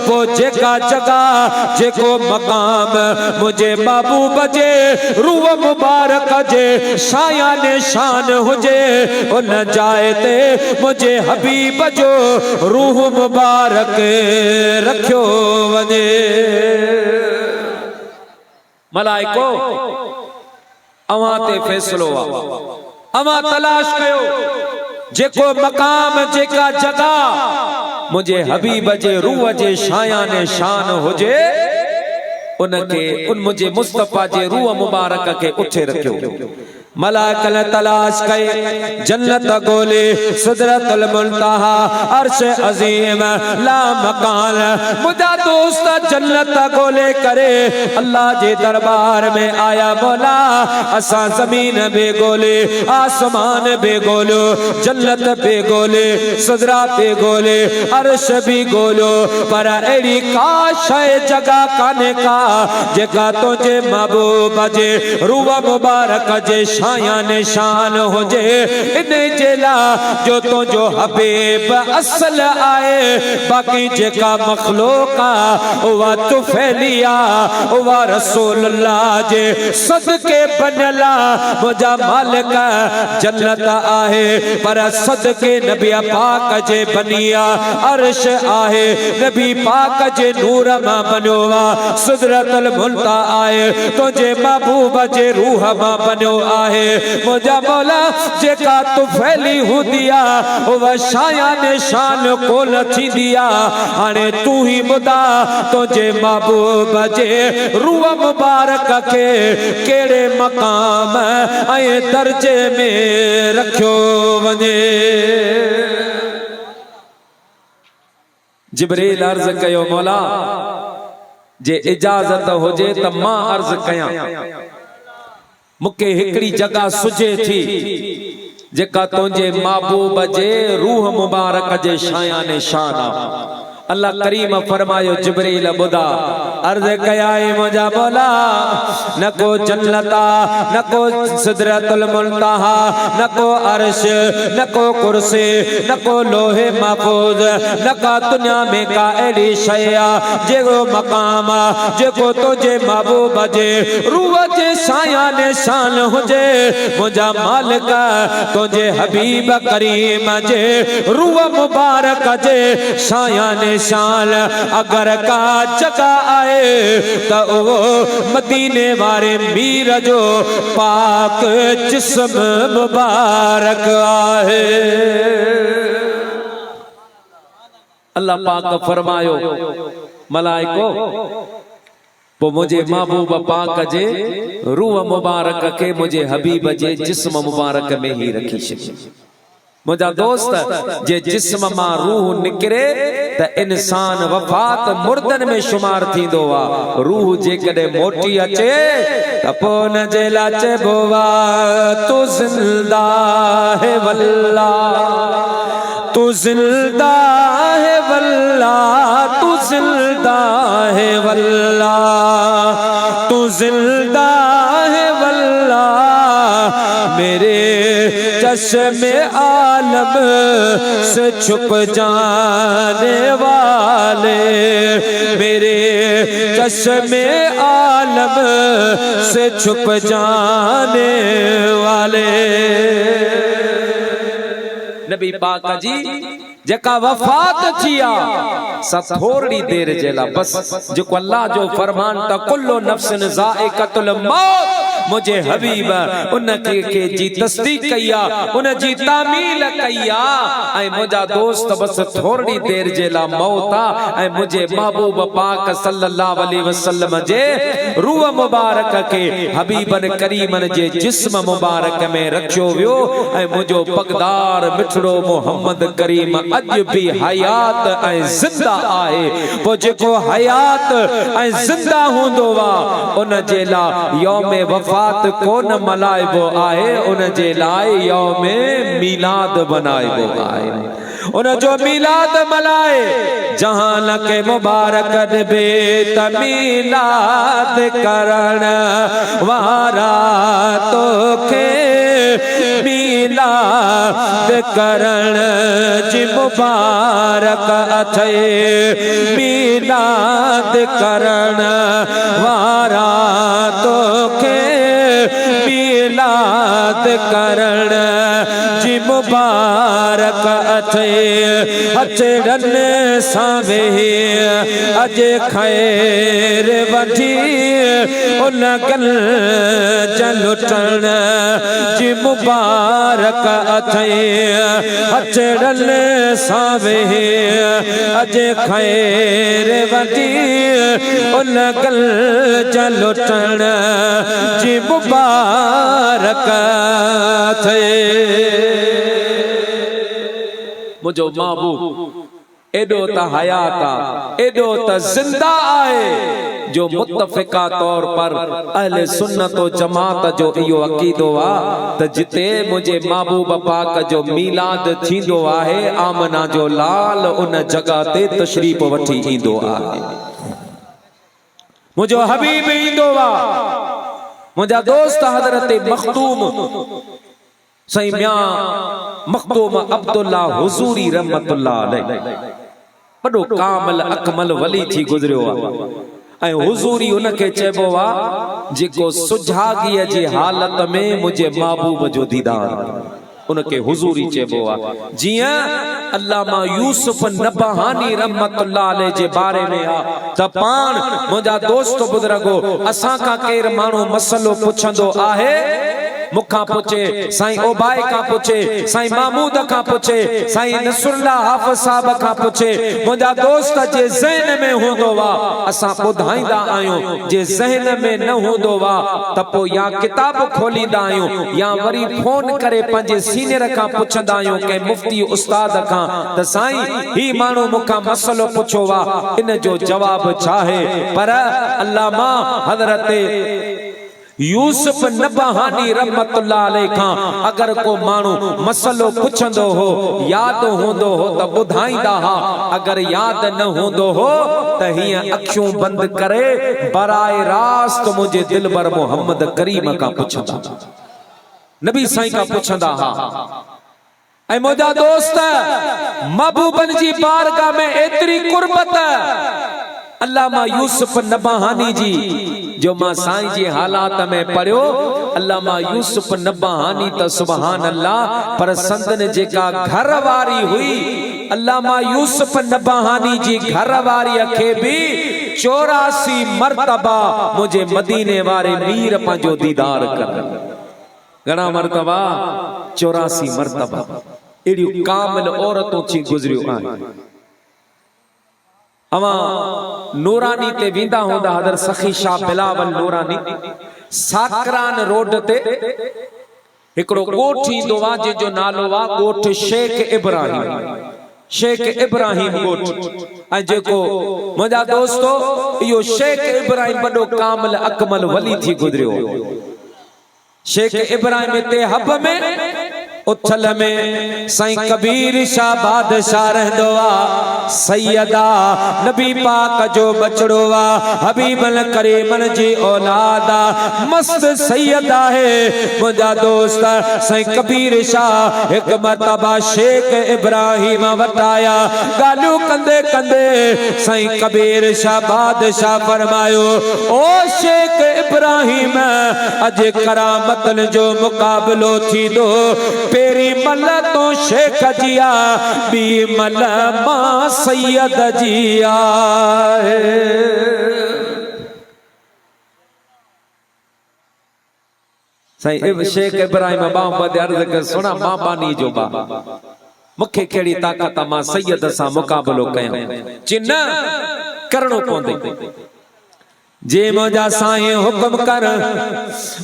पोइ जेका जगह जेको मक़ाम मुंहिंजे महबूब जे रूह मुबारक जे शायाने शान हुजे, उन जाइ ते मुंहिंजे हबीब जो रूह मुबारक रखियो वञे। मलाइको अवां ते फैसलो आ, अवां तलाश कयो जेको मकाम जेका जगह मुझे हबीब जे रूह जे शायान शान हुजे उनके उन मुझे मुस्तफा जे रूह मुबारक के उठे रखियो। मलाइकल तलाश कए जन्नत गोले सिदरतुल मुंतहा अर्श अजीम ला मकान मुझा दोस्त जन्नत गोले करे अल्लाह जे दरबार में आया मौला असा जमीन बे गोले आसमान बे गोलो जन्नत बे गोले सिदरा बे गोले अर्श भी गोलो पर एड़ी का शय जगह काने का जेका तुझे महबूब जे रूह मुबारक जे शाया निशान हो जे इन जेला जो तो जो हबीब असल आए बाकी जेका मखलूका वा तो फैलिया वा रसूलुल्लाह जे सदके बनला मुझा मालिक जन्नत आहे पर सदके नबी पाक जे बनिया अर्श आहे नबी पाक जे नूर मा बनोवा सिदरतुल मुंतहा आए तुझे महबूब जे रूह मा बनो आहे मुझा मौला जेका तू फैली हूं दिया वह शाया निशान को लथी दिया हाने तू ही बुदा तुझे महबूब जे रूह मुबारक के केड़े मकाम आए दर्जे में रखियो वने। जिब्रील अर्ज कयो मौला जे इजाजत होजे त मां अर्ज कयां मुके हिकड़ी जगह सुझे थी जेका तुझे महबूब जे रूह मुबारक जे शाया निशान अल्लाह करीम फरमायो जिब्रील बुदा अर्ज कया मुझा मौला न को जन्नता न को सिदरतुल मुंतहा न को अर्श न को कुर्सी न को लोहे महफूज न का दुनिया में का एड़ी शया जेको मकाम जेको तुझे महबूब जे रूह जे शाया निशान हुजे मुझा मालिक तुझे हबीब करीम जे रूह मुबारक जे शाया शान अगर का जगह आए तो वो मदीने वाले मीर जो पाक जिस्म मुबारक आहे। अल्लाह पाक फरमायो मलाइको वो मुझे महबूब पाक जे रूह मुबारक के मुझे हबीब जे जिस्म मुबारक में ही रखी छे। मुझा दोस्त जे जिस्म मा रूह निकरे त इंसान वफात मुर्दन में शुमार थींदो आ रूह जे कदे मोटी अचे त पो न जे लाचे बोवा तू जिंदा है वल्लाह तू जिंदा है वल्लाह तू जिंदा है वल्लाह तू जिंदा है वल्लाह मेरे चश्मे आलम से छुप जाने वाले मेरे चश्मे आलम से छुप जाने वाले। नबी पाक जी जेका वफात थिया सा थोड़ी देर जेला बस जो अल्लाह जो फरमान त कुल्लु नफ्सिन ज़ाइक़तुल मौत मुझे हबीब उन के जी तस्दीक कया उन जी तामील कया ऐ मुझा दोस्त बस थोड़ी देर जेला मौता ऐ मुझे महबूब पाक सल्लल्लाहु अलैहि वसल्लम जे रूह मुबारक के हबीबन करीमन जे जिस्म मुबारक में रखियो वियो ऐ मुझो पगदार मिठड़ो मोहम्मद करीम अज भी हयात ऐ जिंदा आहे पो जेको हयात ऐ जिंदा हुंदो वा उन जे ला यौम वफात कोन मलाइबो आहे उन जे लाए यौम मिलाद बनाइबो आहे उन जो मिलाद मलाए जहान के मुबारक बे तमीलाद करण वारा तो के मिलाद करण जी मुबारक अथे मिलाद करण वारा तो के मिलाद करण जी मुबारक अथे अचड़न सावे अज खैर वठी उन गल जलुटन जी मुबारक अथे अचड़न सावे अज खैर वठी उन गल जलुटन जी मुबारक थे। मुझो महबूब एडो त हयात आ एडो त जिंदा आए जो मुत्तफिका तौर पर अहले सुन्नत व जमात जो इहो अकीदो आ त जिते मुझे महबूब पाक जो मीलाद थींदो आहे आमना जो लाल उन जगह ते तशरीफ वठी ईंदो आहे। मुझो हबीब ईंदो आ मुझा दोस्त हजरत मखदूम सही मियां मखदूम अब्दुल्ला हुजूरी रहमतुल्लाह अलैह बड़ो कामल अकमल वली थी गुजरियो आ ऐं हुजूरी उनके चइबो आ जेको सुजागीअ जी हालत में मुझे महबूब जो दीदार उनके हुजूरी चइबो आ। जियां अल्लामा यूसुफ नबहानी रहमतुल्लाह अलैह जे बारे में आ त पाण मुझा दोस्त बुजुर्गो असां का केर माण्हू मसलो पुछंदो आहे मुखा पूछे साईं ओबाए का पूछे साईं महमूद का पूछे साईं नसरुल्लाह हाफिज साहब का पूछे मुझा दोस्त जे ज़हन में होंदो वा असां ॿुधाईंदा आहियूं जे ज़हन में न होंदो वा त पोइ या किताब खोलींदा आहियूं या वरी फोन करे पंहिंजे सीनियर का पुछंदा आहियूं के मुफ्ती उस्ताद का त साईं ही माण्हू मुखा मसलो पुछो वा इन जो जवाब छा है। पर अल्लामा हजरत यूसुफ नबहानी रहमतुल्लाह अलैह खां अगर को माण्हू मसलो पुछंदो हो याद होंदो हो त ॿुधाईंदा हा अगर याद न होंदो हो त हीअं अखियूं बंद करे बराए रास्त मुझे दिलबर मोहम्मद करीम का पुछंदा नबी साईं का पुछंदा हा। ऐ मुझा दोस्त महबूबन जी बारगाह में एतरी कुर्बत अल्लामा यूसुफ नबहानी जी जो मां साईं जी हालात में पढ़ियो अल्लामा यूसुफ नबहानी त सुभान अल्लाह पर संदन जेका घर वारी हुई अल्लामा यूसुफ नबहानी जी घर वारी खे भी 84 मर्तबा मुझे मदीने वारे मीर पंहिंजो दीदार कर घणा मर्तबा 84 मर्तबा एड़ियूं कामिल औरतों थी गुजरियूं आहिनि। अवा नूरानी ते विंदा होंदा हदर सखी शाह बिलावल नूरानी साकरान रोड ते हिकड़ो कोठ ईंदो आ जो नालो आ कोठ शेख इब्राहिम कोठ ऐं जेको मुंहिंजा दोस्तो इहो शेख इब्राहिम वॾो कामिल अकमल वली थी गुजरियो। शेख इब्राहिम ते हब में उथल में साईं कबीर शाह बादशाह रहंदो आ सैयदा नबी पाक जो बचड़ो आ हबीबल करीमन जी औलाद आ मस्त सैयदा है मुझा दोस्त साईं कबीर शाह एक मर्तबा शेख इब्राहिम वटाया गालू कंदे कंदे साईं कबीर शाह बादशाह फरमायो ओ शेख इब्राहिम अज करामतन जो मुकाबलो थी दो पेरी मल तो शेख जिया बी मल मां सैयद जिया साईं शेख इब्राहिम बाम बदे अर्ज कर सुना मां बानी जो बा मुखे केड़ी ताकत मां सैयद सा मुकाबलो कया चिन्ह करणो पवंदे जे मुझा साईं हुक्म कर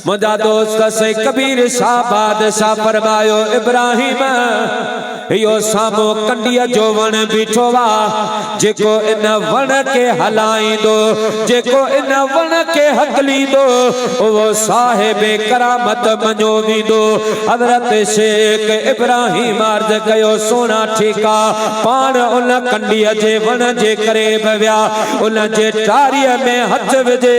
मुझा दोस्त से कबीर शाह बादशाह फरमायो इब्राहिम यो सामो कंडिया जो वण बीठो वा जेको इन वण के हलाईंदो जेको इन वण के हकलींदो वो साहिबे करामत मञो वेंदो। हजरत शेख इब्राहिम अर्ज कयो सोना ठीका पाण उन कंडिया जे वण जे करीब विया उन जे टारीअ में हथ विझे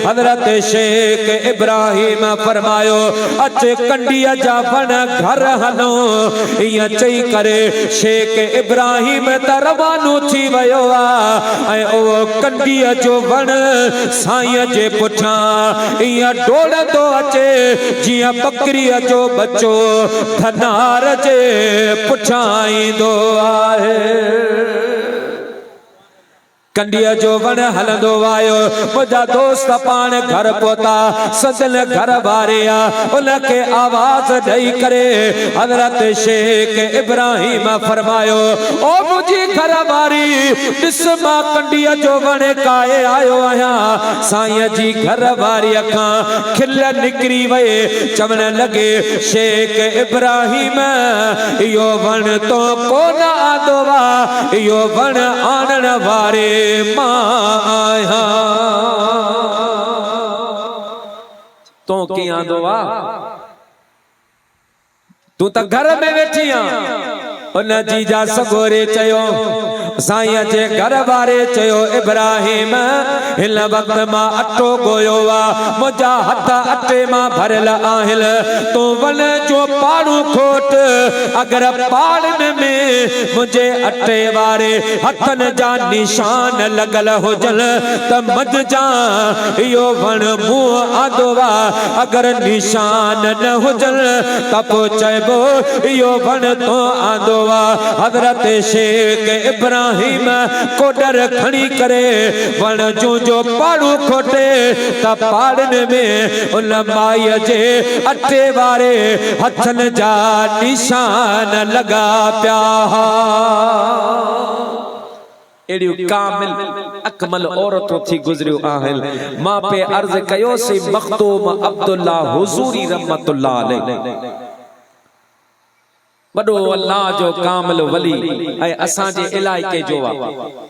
हजरत शेख इब्राहिम फरमायो अच कंडिया जा वण घर हलो इया चई करे शेख इब्राहिम त रवानो थी वियो आहे ऐं उहो कंडीअ जो वण साईं जे पुठियां ईअं डोड़ंदो अचे जियां बकरीअ जो बच्चो धनार जे पुठियां ईंदो आहे। कंडीअ जो वण हलंदो आयो मुंहिंजा दोस्त पाण घर पहुता सदन घर वारे उनखे आवाज़ ॾेई करे हज़रत शेख इब्राहिम फरमायो ओ मुंहिंजी घर वारी ॾिस मां कंडीअ जो वण काए आयो आहियां। साईं जी घर वारीअ खां खिल निकिरी वई चवण लॻे शेख इब्राहिम इहो वण तो कोन आंदो आहे इहो वण आणण वारे माया तो की आंदो आ तू त घर में वेठी आ उन जीजा सगोरे चयो साईं जे घर वारे चयो इब्राहिम हिन वक्त मां अटो गोयो आ मुंहिंजा हथ अटे मां भरियल आहिनि तूं वण जो पाड़ू खोट अगरि पाड़नि में मुंहिंजे अटे वारे हथनि जा निशान लॻल हुजनि त मझ इहो वण मूं आंदो आहे अगरि निशान न हुजनि त पोइ चइबो इहो वण तो आंदो आहे। हज़रत शेख इब्राहिम कोडर खणी करे वण जो पाड़ू खोटे त पाड़नि में उन माईअ जे अटे वारे हथनि जा निशान लॻा पिया। एड़ियूं कामिल अकमल औरतों थी गुज़रियूं आहिनि। मां पे अर्ज़ कयोसीं मखदूम अब्दुल्ला हुज़ूरी रहमतुल्लाह अलैह वॾो अल्लाह जो कामिल वली ऐं असांजे इलाइक़े जो आहे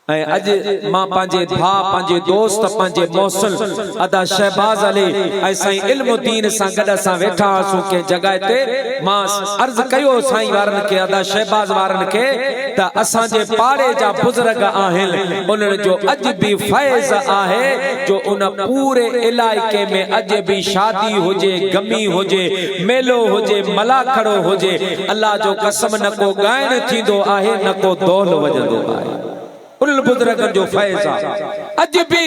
ऐं अॼु मां पंहिंजे भाउ पंहिंजे दोस्त पंहिंजे मौसल अदा शहबाज अली ऐं साईं इल्मुद्दीन सां गॾु असां वेठा हुआसीं कंहिं जॻह ते मां अर्ज़ कयो साईं वारनि खे अदा शहबाज वारनि खे त असांजे पाड़े जा बुज़ुर्ग आहिनि उन्हनि जो अॼु बि फैज़ आहे जो उन पूरे इलाइक़े में अॼु बि शादी हुजे गमी हुजे मेलो हुजे मलाखड़ो हुजे अल्लाह जो कसम न को ॻाइण थींदो आहे न को दौल वॼंदो आहे। उन बुजुर्गनि जो फैज़ आहे अॼु बि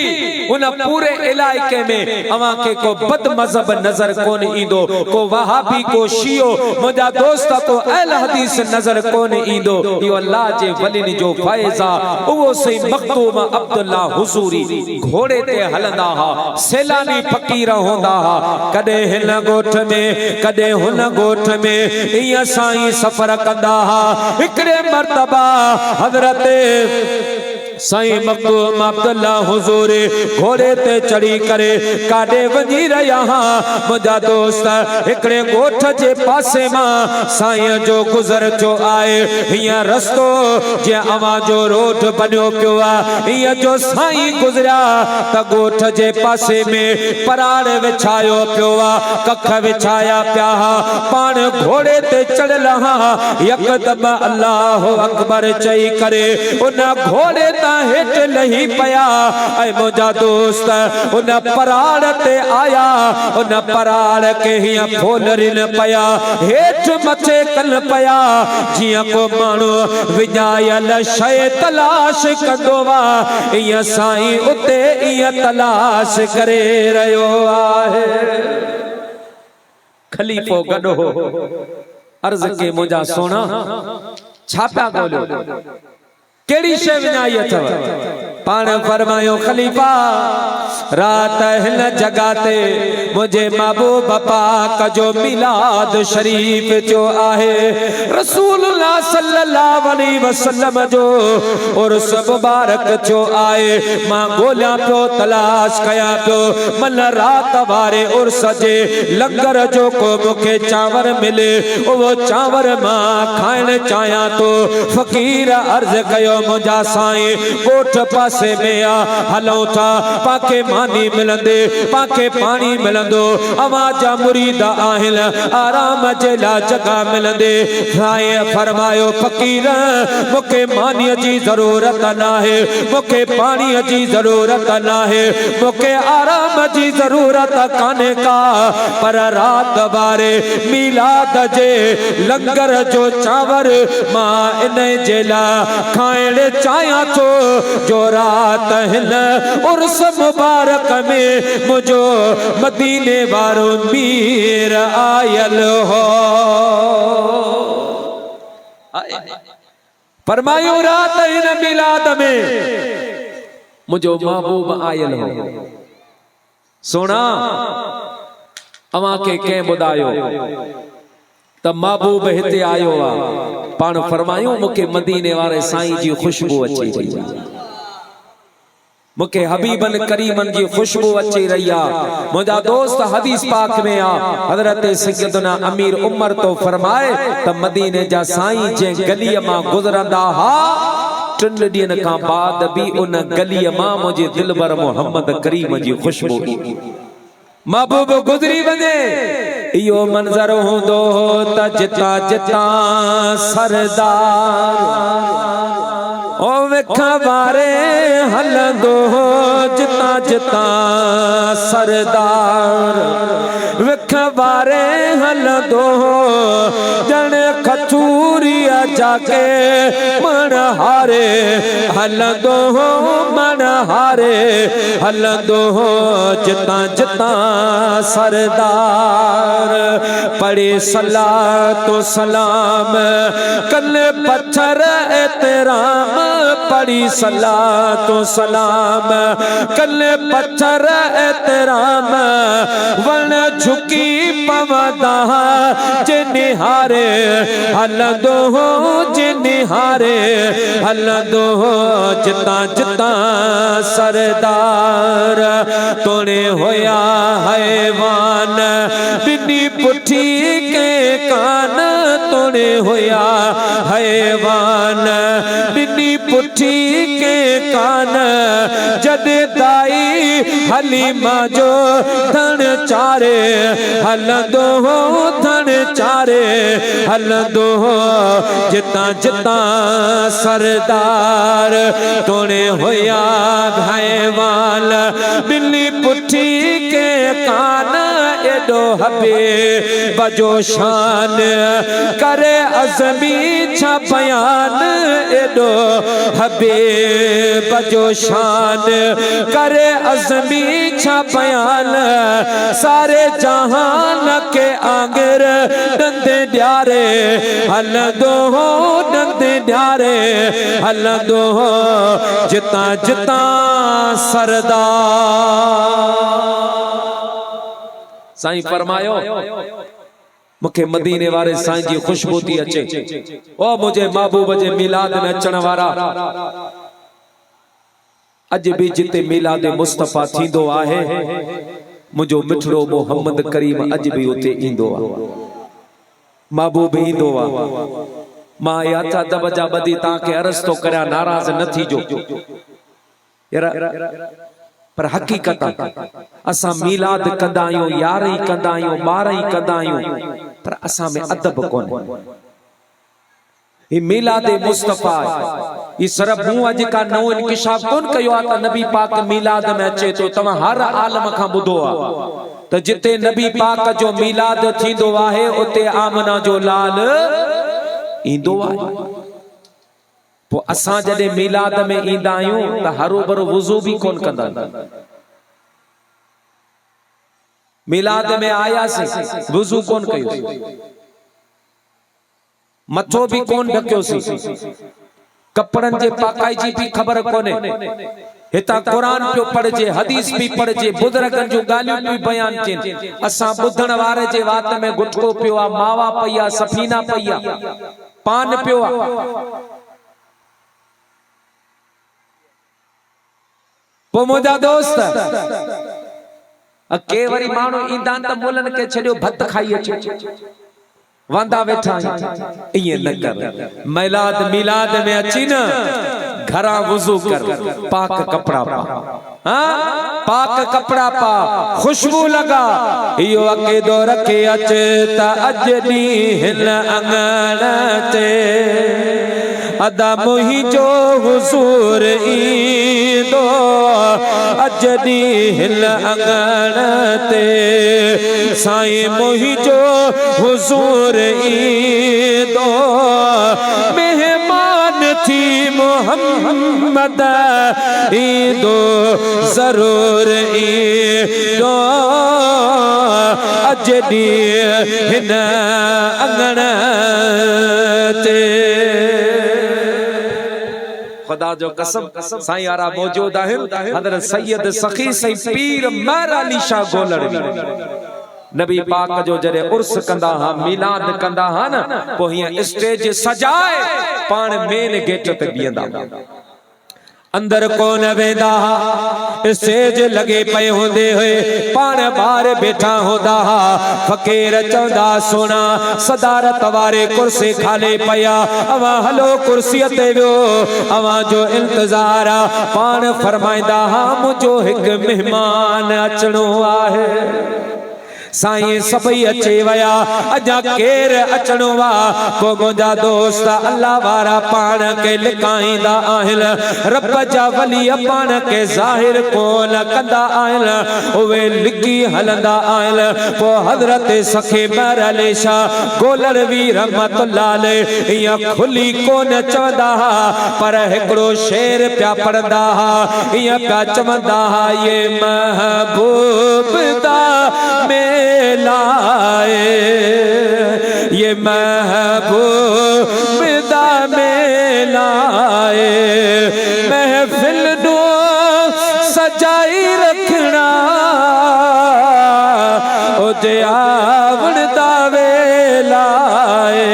उन पूरे इलाइक़े में अवां खे को बद मज़हब नज़र कोन ईंदो को वहाबी को शियो मुंहिंजा दोस्त को अहल हदीस नज़र कोन ईंदो इहो अल्लाह जे वलिन जो फैज़ आहे। उहो सही मखदूम अब्दुल्ला हुज़ूरी घोड़े ते हलंदा हा सैलानी फ़कीर हूंदा हा कॾहिं हिन ॻोठ में कॾहिं हुन ॻोठ में ईअं साईं सफ़र कंदा हा। हिकिड़े मर्तबा हज़रत साईं मखदूम अब्दुल्ला हुज़ूरी घोड़े ते चढ़ी करे काॾे वञी रहिया हा। मुंहिंजा दोस्त हिकिड़े ॻोठ जे पासे मां साईं जो गुज़र थियो आहे हीअं रस्तो जीअं अवां जो रोड बनियो पियो आहे हीअं जो साईं गुज़रिया त ॻोठ जे पासे में पराड़ विछायो पियो आहे कख विछाया पिया पाण घोड़े ते चढ़ियल हा यकदम अल्लाह अकबर चई करे उन घोड़े हेठ लही पया ऐं मुंहिंजा दोस्त उन पराड़ ते आया उन पराड़ के हीअं फोलरिन पया हेठ मथे कन पया जीअं को माण्हू विञायल शइ तलाश कंदो आहे ईअं साईं उते ईअं तलाश करे रहियो आहे। खलीफ़ो गॾु हो अर्ज़ के मुंहिंजा सोना छा पिया ॻोल्हियो केड़ी शे विञाई अथव पाण फरमायो खलीफा रात हिन जगह ते मुझे महबूब पाक जो मिलाद शरीफ जो आहे रसूलुल्लाह सल्लल्लाहु अलैहि वसल्लम जो उर्स मुबारक जो आए मां गोलियां पियो तलाश कया पियो मन रात वारे उर्स जे लंगर जो को मुखे चांवर मिले वो चांवर मां खाइण चाहियां तो फकीर अर्ज कयो मुंहिंजा साईं ॻोठ पासे पासे में आ हलो था पाके मानी मिलंदे पाके पानी मिलंदो अवाजा मुरीद आहिल आराम जेला जगह मिलंदे फरमायो फकीर मुके मानी जी जरूरत ना है मुके पानी जी जरूरत ना है मुके आराम जी जरूरत काने का पर रात बारे मिलाद जे लंगर जो चावर मां इन जेला खाइण चाया तो जो रात हिन उर्स मुबारक में मुझो मदीने वारो मीर आयल हो फरमायो रात हिन मिलाद में मुझो महबूब आयल हो सोना अवां के कें बुधायो त महबूब हिते आयो आ पाण फरमायो मुके मदीने वारे साईं जी खुशबू अची रही आ मुके हबीबन करीमन जी खुशबू अची रही आ मुझा दोस्त हदीस पाक में आ हजरत सैयदना अमीर उमर तो फरमाए त मदीने जा साईं जे गली मां गुजरंदा हा 3 ॾींहनि खां बाद भी उन गली मां मुझे दिलबर मोहम्मद करीम जी खुशबू महबूब गुजरी वने इहो मंजर होंदो त जिता जिता सरदार ओ विखवारे हलंदो जिता जिता सरदार विखवारे हलंदो जण खचूरिया जाके मन हारे हलंदो मन हारे हलंदो जिता जिता सरदार पढ़े सलातो सलाम कल्ले पत्थर एतराम पढ़ी सलातो सलाम कल्ले पत्थर एतराम वण झुकी पवदा जिनिहारे हलंदो जिनिहारे हलंदो जिता जिता सरदार तोड़े होया हैवान बिनी पुठी के कान तोड़े होया हैवान बिनी पुठी के कान जद दाई हलीमा जो धन चारे हलंदो धन चारे हलंदो जिता जिता सरदार तोड़े होया हैवान बिनी पुठी के कान एडो हबे बजो शान करे अज़मी छा बयान एडो हबे बजो शान करे अज़मी छा बयान सारे जहान के आंगर नंदे ड्यारे हलंदो नंदे ड्यारे हलंदो जिता जिता सरदार साईं फरमायो मुखे मदीने वारे साईं जी खुशबू थी अचे ओ मुझे महबूब जे मिलाद में अचण वारा अज भी जिते मिलाद मुस्तफा थींदो आहे मुझो मिठड़ो मोहम्मद करीम अज भी उते इंदो आ महबूब इंदो आ मां याता दबजा बदी ताके अर्ज तो करया नाराज न थीजो पर हकीकत असा मिलाद कंदा आहियूं यार ही कंदा आहियूं ॿार ही कंदा आहियूं पर असा में अदब कोन ये मिलाद मुस्तफा ये सिर्फ मुंह अज का नओ इंकिशाफ कोन कयो आ त नबी पाक मिलाद में अचे तो तवा हर आलम खां बुधो आ त जिते नबी पाक जो मिलाद थींदो आहे उते आमना जो लाल इंदो आहे पो असा जदे मिलाद में इंदा आहियूं त हरो भरो वुजू भी कोन कंदा मिलाद में आयासी वुजू कोन कयो मथो भी कोन ढकियोसी कपड़न जे पाकाईजी भी खबर कोने हिता कुरान पियो पढ़जे हदीस भी पढ़जे बुजुर्गन जो गालियों भी बयान थियन असा बुधण वारे जे वात में गुटको पियो आ मावा पया सफीना पया पान पियो आ पो मुजा दोस्त के वरी मानो ईंदा त मोलन के छड़ियो भत खाई अचे वांदा वेठा इए न कर मिलाद में अची न घरा वुजू कर, पाक कपड़ा पा, हाँ पाक कपड़ा पा, खुशबू लगा, यो अकेदो रखे अचता अजनी हिन अंगण ते, अदा मुही जो हुजूर ईंदो अजनी हिन अंगण ते, साईं मुही जो हुजूर ईंदो, मेहमान थी मोहम्मद ईंदो जरूर ईंदो अजनी हिन अंगण ते। खुदा जो कसम साईं यारा मौजूद आहिनि हज़रत सैयद सखी सई पीर महर अली शाह गोलड़वी नबी पाक जो जरे उर्स कंदा हा मिलाद कंदा हा न पो हिय स्टेज सजाए पाण मेन गेट ते बीहंदा अंदर कोन वेंदा स्टेज लगे पे होंदे हुए पाण बाहर बैठा होंदा हा फकीर चौंदा सोना सदारत वारे कुर्सी खाले पया अवा हलो कुर्सी ते वियो अवा जो इंतजार पाण फरमाइंदा हा मुझो एक मेहमान अचणो आहे साईं सभई अचे वया अजा केर अचणो वा को मुंहिंजा दोस्त अल्लाह वारा पाण के लिकाईंदा आहिनि रब जा वली पाण के ज़ाहिर कोन कंदा आहिनि उहे लिकी हलंदा आहिनि पो हज़रत सखी महर अली शाह गोलड़वी रहमतुल्लाह अलैह इया खुली कोन चवंदा पर हिकड़ो शेर पिया पढ़ंदा इया पिया चवंदा ये महबूब दा लाए ये महबूब दा में लाए महफिल नो सजाई रखना ओ दे आवण दा वेलाए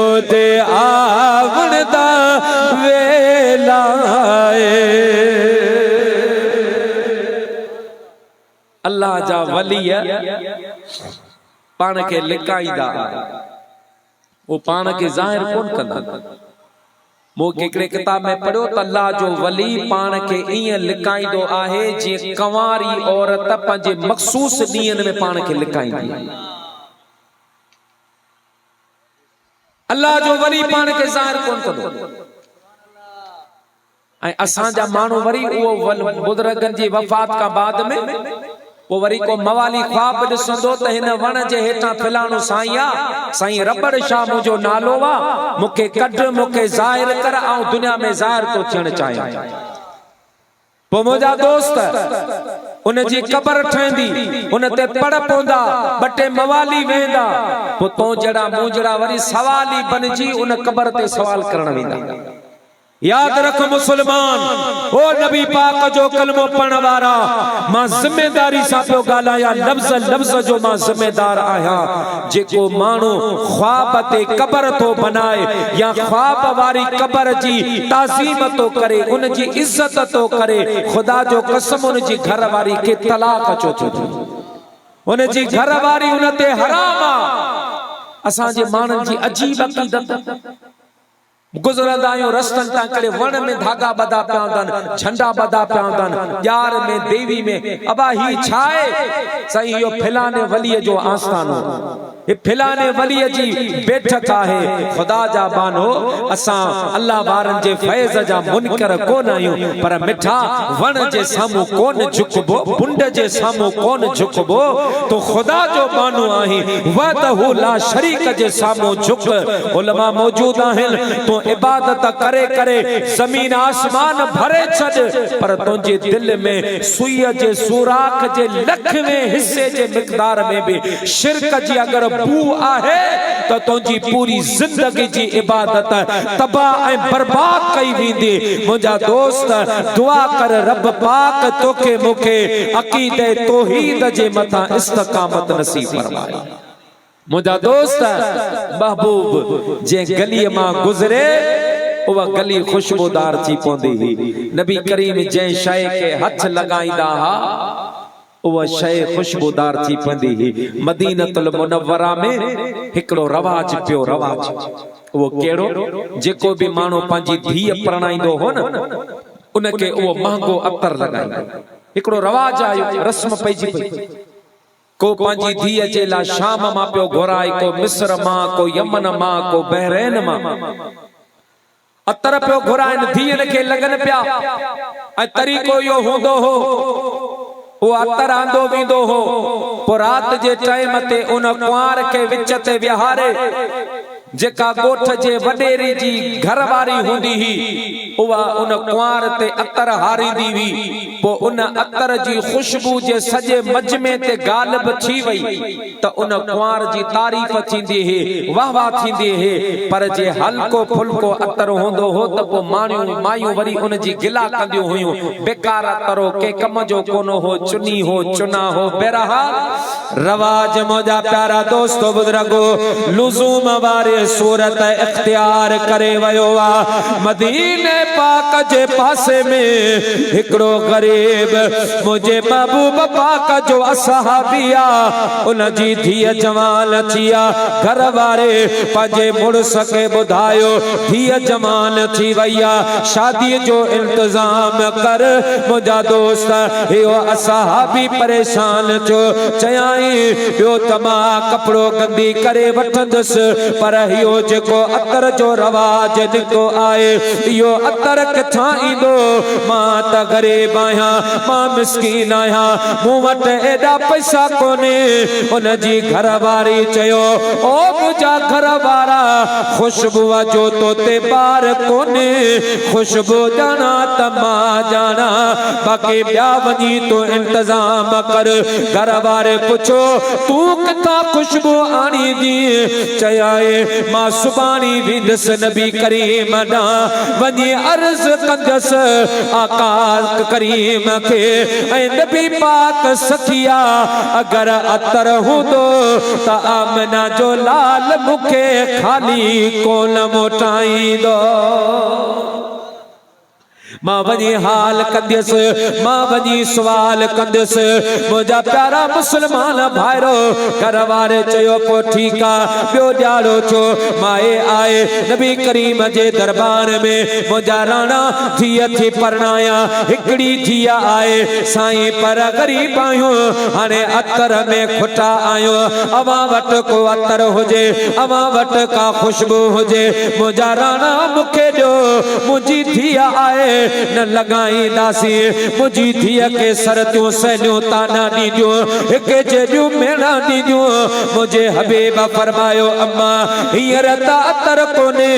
ओ दे आवण दा वेलाए अल्लाह जा वली पाण के लिकाईंदा वो पाण के ज़ाहिर कोन कंदा मो केकड़े किताब में पढ़ो त अल्लाह जो वली पाण के इए लिकाईंदो आहे जे कंवारी औरत पंहिंजे मखसूस ॾींहंनि में पाण के लिकाईंदी अल्लाह जो वली पाण के ज़ाहिर कोन कंदो ऐं असां जा माण्हू वरी उहो बुज़ुर्गनि जी वफ़ात खां बाद में वो वरी को मवाली ख्वाब ॾिसंदो त हिन वण जे हेठां फिलाणो साईं आ साईं रबड़ शाह मुंहिंजो नालो वा मूंखे कढ मूंखे ज़ाहिर कर ऐं दुनिया में ज़ाहिर तो थियण चाहियां पो मुंहिंजा दोस्त उन जी क़बर ठहंदी उन ते पड़ पवंदा ॿ टे मवाली वेंदा पो तो जड़ा मूं जड़ा वरी सवाली बनजी उन क़बर ते सवाल करण वेंदा याद रख मुसलमान ओ नबी पाक जो कलमो पढ़ण वारा मां जिम्मेदारी सा पियो ॻाल्हायां लफ्ज़ लफ्ज़ जो मां जिम्मेदार आहियां जेको माण्हू ख्वाब ते क़बर तो बनाए या ख्वाब वारी क़बर जी ताज़ीम तो करे उन जी इज्जत तो करे खुदा जो कसम उन जी घर वारी के तलाक अचो थो उन जी घर वारी उन ते हराम आ असां जे माण्हुनि जी अजीब अक़ीदत गुजरंदा आहियूं रस्तनि तां करे वण में धागा बधा पिया हूंदा झंडा बधा पिया हूंदा यार में देवी में अबा ही छा आहे साईं इहो फिलाने वलीअ जो आस्थानो ये फिलाने वलीअ जी बैठक आहे खुदा जा बानो असां अल्लाह वारनि जे फैज़ जा मुनकर कोन आहियूं पर मिठा वण जे साम्हूं कोन झुकबो बुंड जे साम्हूं कोन झुकबो तो खुदा जो बानो आहीं वहदहु ला शरीक जे साम्हूं झुक उलमा मौजूद आहिनि तो इबादत करे करे जमीन आसमान भरे छॾ पर तुंहिंजे दिल में सुईअ जे सुराख जे लखवें हिस्से जे मिक़दार में भी शिरक जी अगर बू आहे त तुंहिंजी पूरी जिंदगी जी इबादत तबाह ऐं बर्बाद कई वेंदी मुंहिंजा दोस्त दुआ कर रब पाक तोखे मूंखे अक़ीदे तौहीद जे मथां इस्तक़ामत नसीब फरमाए मुंहिंजा दोस्त महबूब जे गलीअ मां गुज़रे उहा गली खुशबूदार थी पवंदी नबी करीम जंहिं शइ खे हथ लॻाईंदा हा उहा शइ खुशबूदार थी पवंदी हुई। मदीनतुल मुनव्वरा में हिकिड़ो रवाज पियो रवाज, उहो कहिड़ो, जेको बि माण्हू पंहिंजी धीअ परणाईंदो हो न उनखे उहो महांगो अतर लॻाईंदो। हिकिड़ो रवाज आयो, रस्म पइजी पई। को पंहिंजी धीअ जे लाइ शाम मां पियो घुराए, को मिस्र मां, को यमन मां, को बहरैन मां अतर पियो घुराइनि, धीअनि खे लॻनि पिया। ऐं तरीक़ो इहो हूंदो हो, वो अतर आंदो वेंदो हो, पोइ राति जे टाइम ते उन कुंवार खे विच ते विहारे, जेका ॻोठ जे वॾेरी जी घरवारी हूंदी हुई उहा उन कुंवार ते अतर हारींदी हुई। पोइ उन अतर जी खुशबू जे सॼे मजमे ते गालिब थी वई त उन कुंवार जी तारीफ़ थींदी हुई, वाह वाह थींदी हुई। पर जे हल्को फुल्को अतर हूंदो हो त पोइ मायूं वरी उन जी गिला कंदियूं हुयूं, बेकार अतरो के कम जो कोन हो, चुनी हो चुना हो। बहरहाल रवाज मुंहिंजा प्यारा दोस्तो बुजुर्गो लुज़ूम वारे सूरत इख्तियार करे वयो आ। मदीने पाक जे पासे में हिकड़ो गरीब मुझे महबूब पाक जो असहाबिया, उन जी धीअ जवान थी आ। घर वारे पंहिंजे मुड़स खे ॿुधायो धीअ जवान थी वई आ, शादी जो इंतजाम कर। मुंहिंजा दोस्त इहो असहाबी परेशान थियो, चयाई ॿियो त मां कपिड़ो गंदी करे वठंदुसि, पर इहो जेको अतर जो रवाज निकितो आहे इहो अतर किथां ईंदो? मां त ग़रीब आहियां, मां मिसकीन आहियां, मूं वटि एॾा पैसा कोन्हे। उन जी घरवारी चयो, ओ मुंहिंजा घर वारा, खुशबूअ जो तो ते ॿार कोन्हे, खुशबू ॼाणा त मां ॼाणा, बाक़ी ॿिया वञी तूं इंतजाम कर। घर वारे पुछो तूं किथां खुशबू आणींदी? चयाए मां सुभाणे वेंदुसि नबी करीम ॾांहुं, वञी अर्ज़ कंदुसि आका करीम खे, ऐं नबी पाक सखिया अगर अतर हूंदो त आमना जो लाल मूंखे खाली कोन मोटाईंदो। मां वञी हाल कंदुसि, मां वञी सुवाल कंदुसि। मुंहिंजा प्यारा मुस्लमान भाइरो, घर वारे चयो पोइ ठीकु आहे, ॿियो ॾियारो छो? माए आए नबी करीम जे दरबार में, मुंहिंजा राणा धीअ थी परणाया, हिकिड़ी धीअ आहे साईं, पर ग़रीब आहियूं, हाणे अतर में खुटा आहियूं। अवां वटि को अतर हुजे, अवां वटि का खुशबू हुजे, मुंहिंजा राणा मूंखे ॾियो, मुंहिंजी धीअ आहे न लगाईंदासीं। मुंहिंजी धीअ खे सरतियूं सहेलियूं ताना ॾींदियूं, हिक जहिड़ियूं मेणा ॾींदियूं। मुंहिंजे हबीब फरमायो अम्मा हींअर त अतर कोन्हे,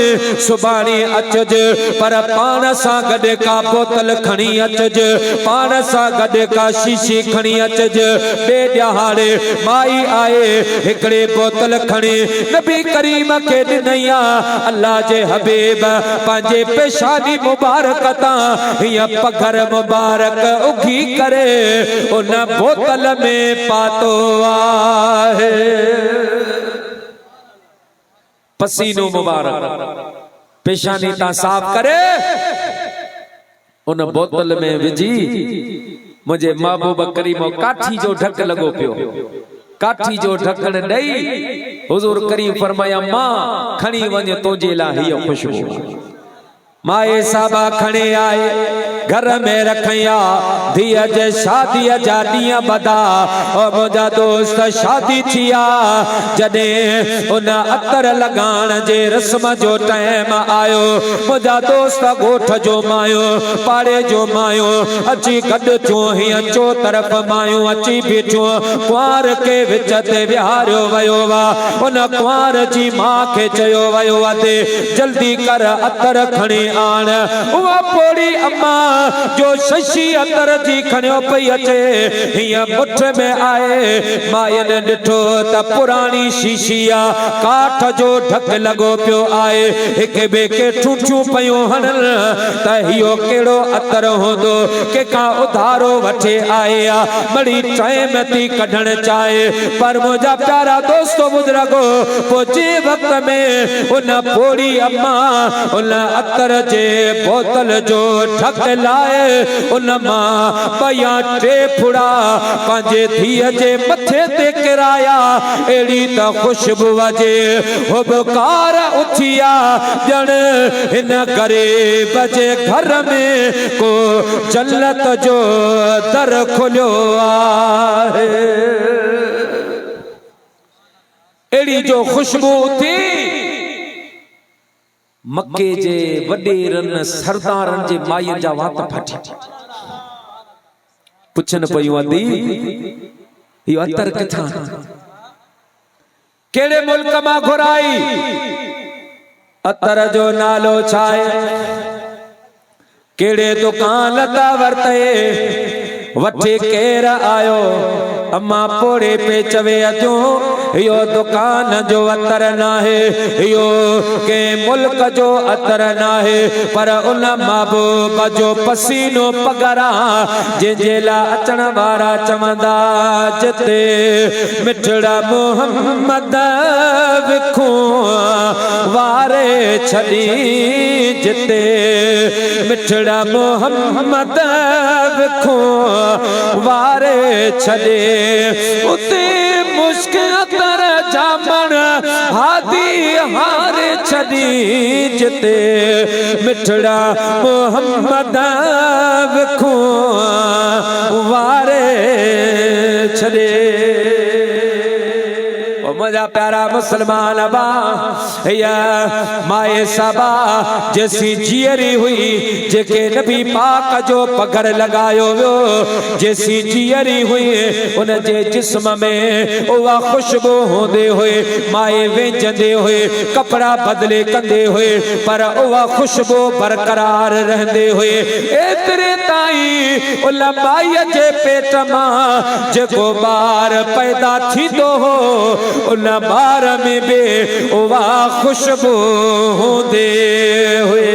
सुभाणे अचजि, पर पाण सां गॾु का बोतल खणी अचजि, पाण सां गॾु का शीशी खणी अचजि। ॿिए ॾियारे माई आहे, हिकिड़े बोतल खणी नबी करीम खे ॾिनई आ। अल्लाह जे हबीब पंहिंजे पेशानी मुबारक तां हीअ पघर मुबारक उघी करे उन बोतल में पातो आहे। पसीनो मुबारक पेशानी तां साफ करे उन बोतल में विझी मुझे महबूब करीम काठी जो ढक लगो पियो, काठी जो ढकण ॾेई हुजूर करीम फरमाया मां खणी वञ तोजे लाइ हीअ खुशबू। माए साबा खणे आए, घर में रखिया, धीअ जे शादीअ जा ॾींहं बधा। ओ मुंहिंजा दोस्त शादी थी आ, जॾहिं उन अतर लॻाइण जे रस्म जो टाइम आयो, मुंहिंजा दोस्त ॻोठ जो मायो, पाड़े जो मायो अची गॾु थियूं, हीअं चो तरफ़ मायूं अची बीठियूं। कुंवार खे विच ते विहारियो वियो वा, उन कुंवार जी माउ खे चयो वियो आहे जल्दी कर अतर खणी आण। उहा पोड़ी अम्मा जो शशी अतर जी खणियो पई अचे, हीअं मुठ में आए। मायन ॾिठो त पुराणी शीशी आ, काठ जो ढक लॻो पियो आहे, हिक ॿिए खे ठूठियूं पयूं हणन त इहो कहिड़ो अतर हूंदो, कंहिंखां उधारो वठे आए आ, बड़ी टाइम थी कढण चाहे। पर मुंहिंजा प्यारा दोस्तो बुजुर्गो पोइ वक़्त में उन पोड़ी अम्मा उन अतर जे बोतल जो ढक लाए उन मां पया टे फुड़ा पंहिंजे धीअ जे मथे ते किराया एड़ी त खुशबू वजे हुबकार उथिया ॼण हिन गरीब जे घर में को जन्नत जो दर खुलियो आहे एड़ी जो खुशबू थी मक्के जे वडेरन सरदारन जे मायन जा वात फटी पुछन पयूं अदी यो अतर किथां केड़े मुल्क मां घुराई अतर जो नालो छाए केड़े दुकान ता वरते वठे केर आयो अम्मा पोड़े पे चवे अजो यो दुकान जो अतर नाहे यो के मुल्क जो अतर नाहे पर उन महबूब जो पसीनो पगरा जे ला अचण वारा चवंदा जिते मिठड़ा मोहम्मद विखो वारे छड़ी जिते मिठड़ा मोहम्मद विखो वारे छड़े उते मुश्किल तर जामन हादी हारे छड़ी जिते मिठड़ा मोहम्मद विखो वारे छड़े मजा प्यारा मुसलमान बा या माए सबा जैसी जियरी हुई जेके नबी पाक जो पगर लगायो वो जैसी जियरी हुई उन जे जिस्म में उवा खुशबू होंदे हुए माए वेंजंदे हुए कपड़ा बदले कंदे हुए पर उवा खुशबू बरकरार रहंदे हुए एतरे ताई उलमाई जे पेट मां जेको बार पैदा थींदो हो उन बार में बे उवा खुशबू होंदे हुए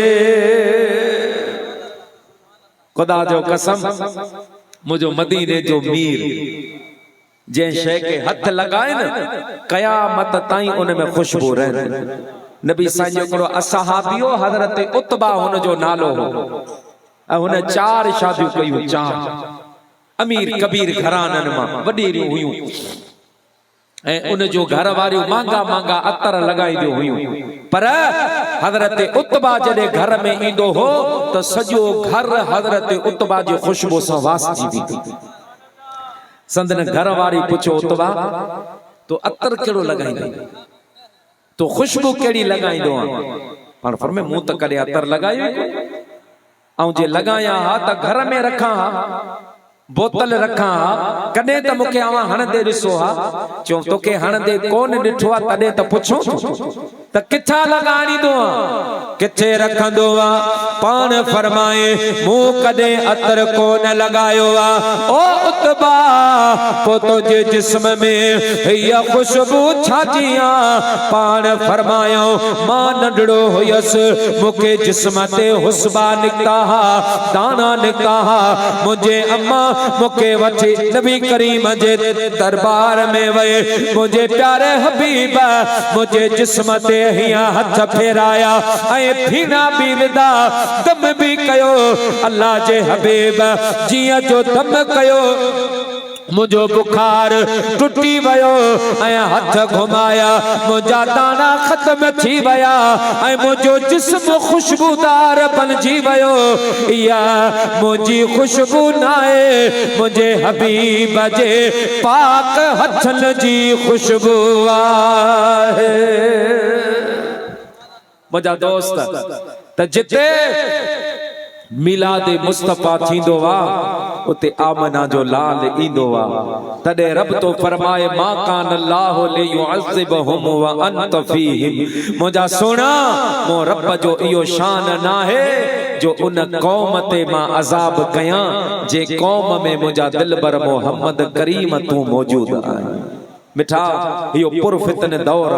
खुदा जो कसम मुझो मदीने जो मीर जे शे के हथ लगाए न कयामत ताई उन में खुशबू रहे नबी साईं जो असहाबियो हजरत उतबा हुन जो नालो हो हुन 4 शादियूं कयूं 4 अमीर कबीर घरानन मां वडीरियूं हुयूं ए उन जो घर वारियों मांगा मांगा अतर लगाई दियो हुयूं पर हजरत उतबा जडे घर में इंदो हो तो सजो घर हजरत उतबा जो खुशबू से वासजी थी संदन घर वारी पूछो उतबा तो अतर केड़ो लगाई तो खुशबू केड़ी लगाई दो पर फरमे मुंह त करे अतर लगायो औ जे लगाया हा त घर में रखा बोतल रखा कदे त मुके आवा हणदे दिसो हा चो तोके हणदे कोन दिठो आ तदे त पुछो त किथा लगाणी दो किथे रखंदो आ पान फरमाए मु कदे अतर कोन लगायो आ ओ उतबा पो तो जे जिस्म में या खुशबू छाजिया पान फरमायो मां नंढड़ो होयस मुके जिस्म ते हुस्बा निकता हा दाना निकता हा मुझे अम्मा मुके वठी नबी करीम जे दरबार में वे मुझे प्यारे हबीब मुझे जिस्म ते हिया हथ फेराया ऐ फीना भी विदा दम भी कयो अल्लाह जे हबीब जिया जो दम कयो मुझो बुखार टुटी वयो ऐ हथ घुमाया मुझा दाना खत्म थी वया ऐ मुझो जिस्म खुशबूदार बनजी वयो या मुझी खुशबू नाए मुझे हबीब जे पाक हथन जी खुशबू आहे मुझा दोस्त त जिते मिलाद मुस्तफा थींदो वा उते आमना जो लाल इंदो वा तदे रब तो फरमाए मा कान अल्लाह लियुअज़िबहुम व अंत फीहिम मुझा सोना मो रब जो इयो शान ना है जो उन कौम ते मां अजाब कया जे कौम में मुझा दिलबर मोहम्मद करीम तू मौजूद आहे मिठा यो पुरफितन दौर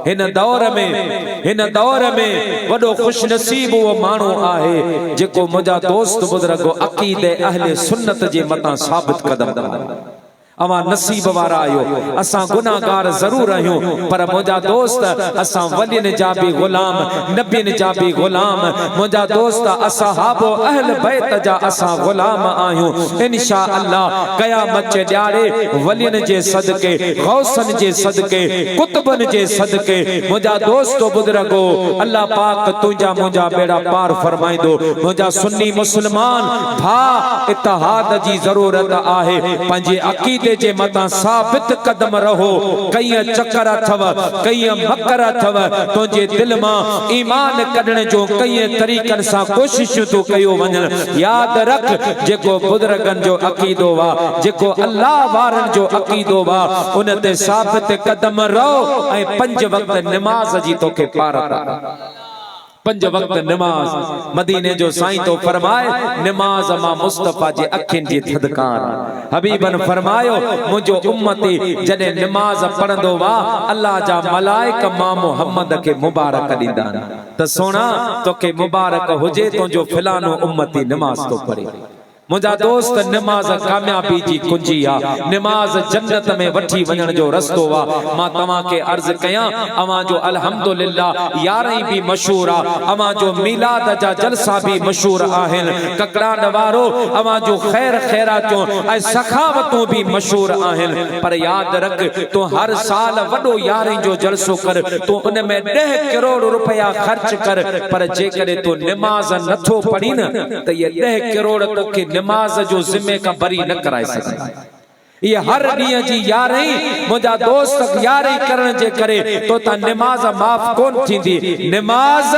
हिन दौर में वडो खुश नसीब वो मानो आहे जेको मुझा दोस्त बुजुर्ग अकीदे अहले सुन्नत जे मता साबित कदम अवां नसीब वारा आयो असां गुनाहगार जरूर आहियूं पर मुंहिंजा दोस्त असां वलियन जा भी गुलाम नबियन जा भी गुलाम मुंहिंजा दोस्त असहाबो अहल बैत जा असां गुलाम आहियूं इंशा अल्लाह क़यामत जे ॾियारे वलियन जे सदके गौसन जे सदके कुतबन जे सदके मुंहिंजा दोस्त बुजुर्गो अल्लाह पाक तुंहिंजा मुंहिंजा बेड़ा पार फरमाइंदो मुंहिंजा सुन्नी मुस्लमान भा इत्तेहाद जी ज़रूरत आहे पंहिंजे अक़ीदे जे मतां साबित कदम रहो कई चक्कर अथव कई मकर अथव तुंहिंजे दिल मां ईमान कढण जो कई तरीक़नि सां कोशिशूं तूं कयो वञण यादि रख जेको बुजुर्गनि जो अक़ीदो वा जेको अल्लाह वारनि जो अक़ीदो वा उन ते साबित कदम रहो ऐं 5 वक्त नमाज जी तोखे पार 5 वक्त नमाज मदीने जो साईं तो फरमाए नमाज मां मुस्तफा जे अखिन जी थदकार हबीबन फरमायो मुझो उम्मती जडे नमाज पढ़ंदो वा अल्लाह जा मलाइक मां मोहम्मद के मुबारक दींदा त सोना तोके मुबारक हुजे तुंजो फलानो उम्मती नमाज तो पढ़े मुझा दोस्त नमाज कामयाबी जी कुंजी आ नमाज जन्नत में वठी वञण जो रस्तो वा मां तवा के अर्ज कया अवा जो अल्हम्दुलिल्लाह यारई भी मशहूर आ अवा जो मिलाद जा जलसा भी मशहूर आहिन ककड़ान वारो अवा जो खैर खैरातों ऐ सखावतों भी मशहूर आहिन पर याद रख तो हर साल वडो यारई जो जलसो कर तो उन में 10 करोड़ रुपया खर्च कर पर जे करे तो नमाज नथो पढ़ी न त ये 10 करोड़ तो के नमाज जो जिम्मे का बरी न कराए सके ये हर ॾींहं जी यारई मुंहिंजा दोस्त यारई करण जे करे तो ता नमाज माफ कोन थींदी नमाज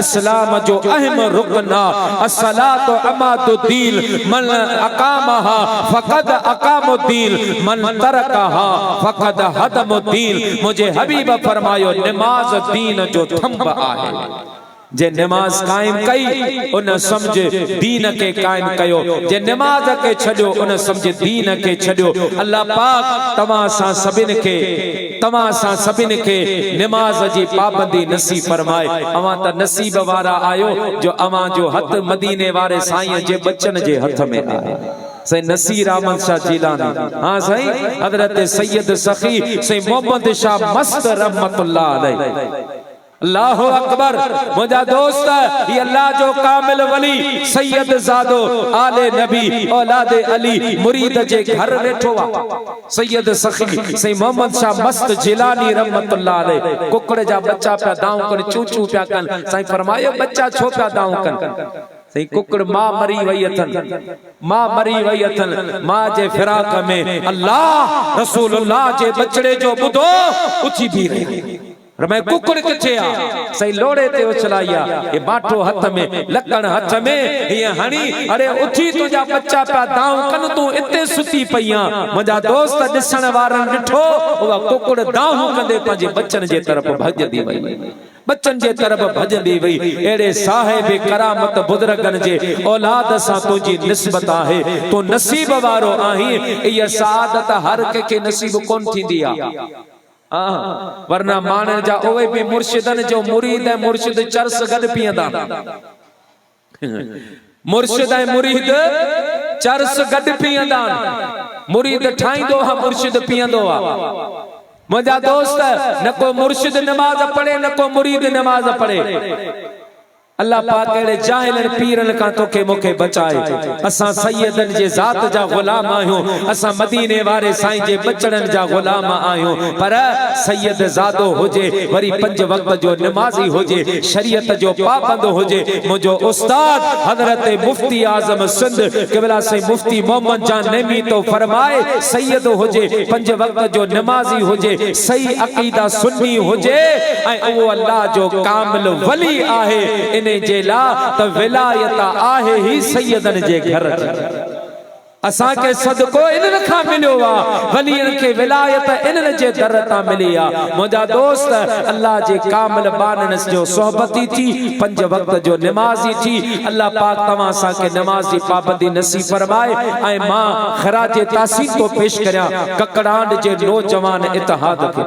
इस्लाम जो अहम रुकन आहे अस्सलातु अमादुद्दीन मन अकामहा फक़द अकामुद्दीन मन तरकहा फक़द हदमुद्दीन मुझे हबीब फरमायो नमाज दीन जो थंब आहे जे नमाज कायम कई उन समझ दीन के कायम कयो जे नमाज के छड्यो उन समझ दीन के छड्यो अल्लाह पाक तमा सा सबिन के नमाज जी पाबंदी नसीब फरमाए अवा त नसीब वारा आयो जो अवा जो हथ मदीने वारे साईं जे बच्चन जे हथ में आहे सही नसीर अहमद शाह जिलानी हां सही हजरत सैयद सखी सही मोहम्मद शाह मस्त रहमतुल्लाह अलैहि अल्लाहु अकबर मुझा दोस्त ये अल्लाह जो कामिल वली सैयद ज़ादो आले नबी औलादे अली मुरीद जे घर बैठो वा सैयद सखी सही मोहम्मद शाह मस्त जिलानी रहमतुल्लाह अलैहि कुकड़ जा बच्चा पे दाऊ कर चू चू पिया कन साईं फरमायो बच्चा छो पिया दाऊ कन सही कुकड़ मां मरी वई अथन मां जे फिराक में अल्लाह रसूलुल्लाह जे बचड़े जो बुधो उठी भी रही मैं कुकड़ किथे आ सही लोड़े ते उछलाया ये बाटो हथ में लकड़ हथ में ये हणी अरे उठी तुझा बच्चा पा दाऊ कन तू इते सुती पईया मुझा दोस्त दिसण वारन डिठो ओ कुकड़ दाऊ कंदे पंजे बच्चन जे तरफ भजदी वई बच्चन जे तरफ भजदी वई एड़े साहिब करामत बुजुर्गन जे औलाद सा तुजी निस्बत आहे तो नसीब वारो आही ये सादत हर के नसीब कोन थींदी आ वरना मानन जा ओवे भी मुर्शिदन जो मुरीद है मुर्शिद चरस गद पियंदा मुर्शिद है मुरीद चरस गद पियंदा मुरीद ठाईंदो हा मुर्शिद पियंदो आ मुझा दोस्त न को मुर्शिद नमाज पढ़े न को मुरीद नमाज पढ़े अल्लाह पाक एड़े जाहिलन पीरन का तोखे मुखे बचाए असा सैयदन जे जात जा गुलाम आहियो असा मदीने वारे साईं जे बचड़न जा गुलाम आहियो पर सैयद जादो होजे वरी 5 वक्त जो नमाजी होजे शरीयत जो पाबंद होजे मुजो उस्ताद हजरत मुफ्ती आजम सिंध क़िबला से मुफ्ती मोहम्मद जान नेमी तो फरमाए सैयद होजे 5 वक्त जो नमाजी होजे सही अकीदा सुन्नी होजे ऐ वो अल्लाह जो कामिल वली आहे जेला त विलायत आहे ही सैयदन जे घर असा के सदको इनन खा मिलो वा वलियन के विलायत इनन जे दर ता मिली आ मुझा दोस्त अल्लाह जे कामिल बानन जो सोहबती थी 5 वक्त जो नमाजी थी अल्लाह पाक तमा सा के नमाज जी पाबंदी नसीब फरमाए ऐ मां खराज तासीर तो पेश करया ककड़ांड जे नौजवान इत्तेहाद के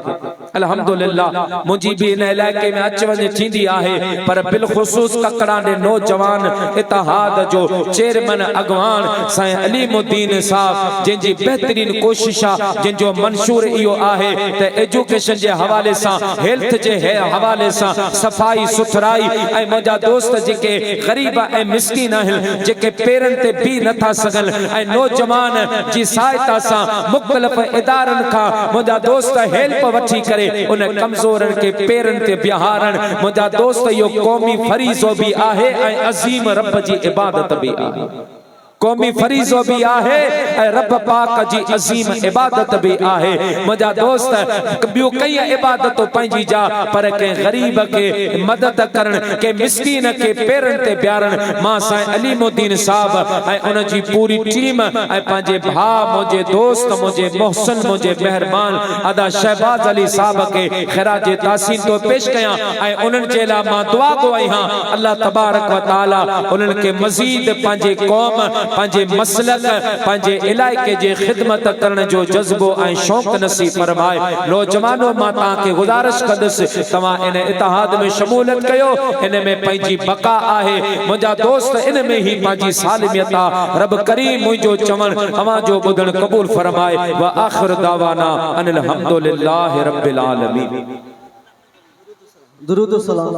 अल्हम्दुलिल्लाह मुंहिंजी बि इन इलाइक़े में अच वञ थींदी आहे पर बिलख़ुसूस ककड़ा दे नौजवान इतिहाद जो चेयरमैन अगवान साईं अलीमुद्दीन साहब जंहिंजी बहितरीन कोशिश आहे जंहिंजो मंशूर इहो आहे त एजुकेशन जे हवाले सां हेल्थ जे हवाले सां सफ़ाई सुथराई ऐं मुंहिंजा दोस्त जेके ग़रीब ऐं मिस्कीन आहिनि जेके पेरनि ते बीह नथा सघनि ऐं नौजवान जी सहायता सां मुख़्तलिफ़ इदारनि खां मुंहिंजा दोस्त हेल्प वठी करे उन कमज़ोरनि खे पेरनि ते बिहारण मुंहिंजा दोस्त इहो क़ौमी फरीज़ो भी आहे ऐं अज़ीम रब जी इबादत भी आहे क़ौमी फरीज़ो भी आहे ऐं रब पाक जी अज़ीम इबादत भी आहे मुंहिंजा दोस्त ॿियूं कई इबादतूं पंहिंजी जा पर कंहिं ग़रीब खे मदद करण कंहिं मिस्कीन खे पेरनि ते बिहारण मां साईं अलीमुद्दीन साहब ऐं उन जी पूरी टीम ऐं पंहिंजे भाउ मुंहिंजे दोस्त मुंहिंजे मोहसिन मुंहिंजे मेहरबान अदा शहबाज अली साहब खे ख़िराज तासीन तो पेश कयां ऐं उन्हनि जे लाइ मां दुआ गो आहियां अल्लाह तबारक व तआला उन्हनि खे मज़ीद पंहिंजे क़ौम पंहिंजे मसलक पंहिंजे इलाइक़े जे ख़िदमत करण जो जज़्बो ऐं शौक़ नसीब फरमाए नौजवानो मां तव्हांखे गुज़ारिश कंदुसि तव्हां इन इतिहाद में शमूलियत कयो इन में पंहिंजी बका आहे मुंहिंजा दोस्त इन में ही पंहिंजी सालिमियत आहे रब करीम मुंहिंजो चवण अवां जो ॿुधण क़बूल फरमाए व आख़िर दावाना अनिल हम्दुलिल्लाहि रब्बिल आलमीन। दुरूद सलाम।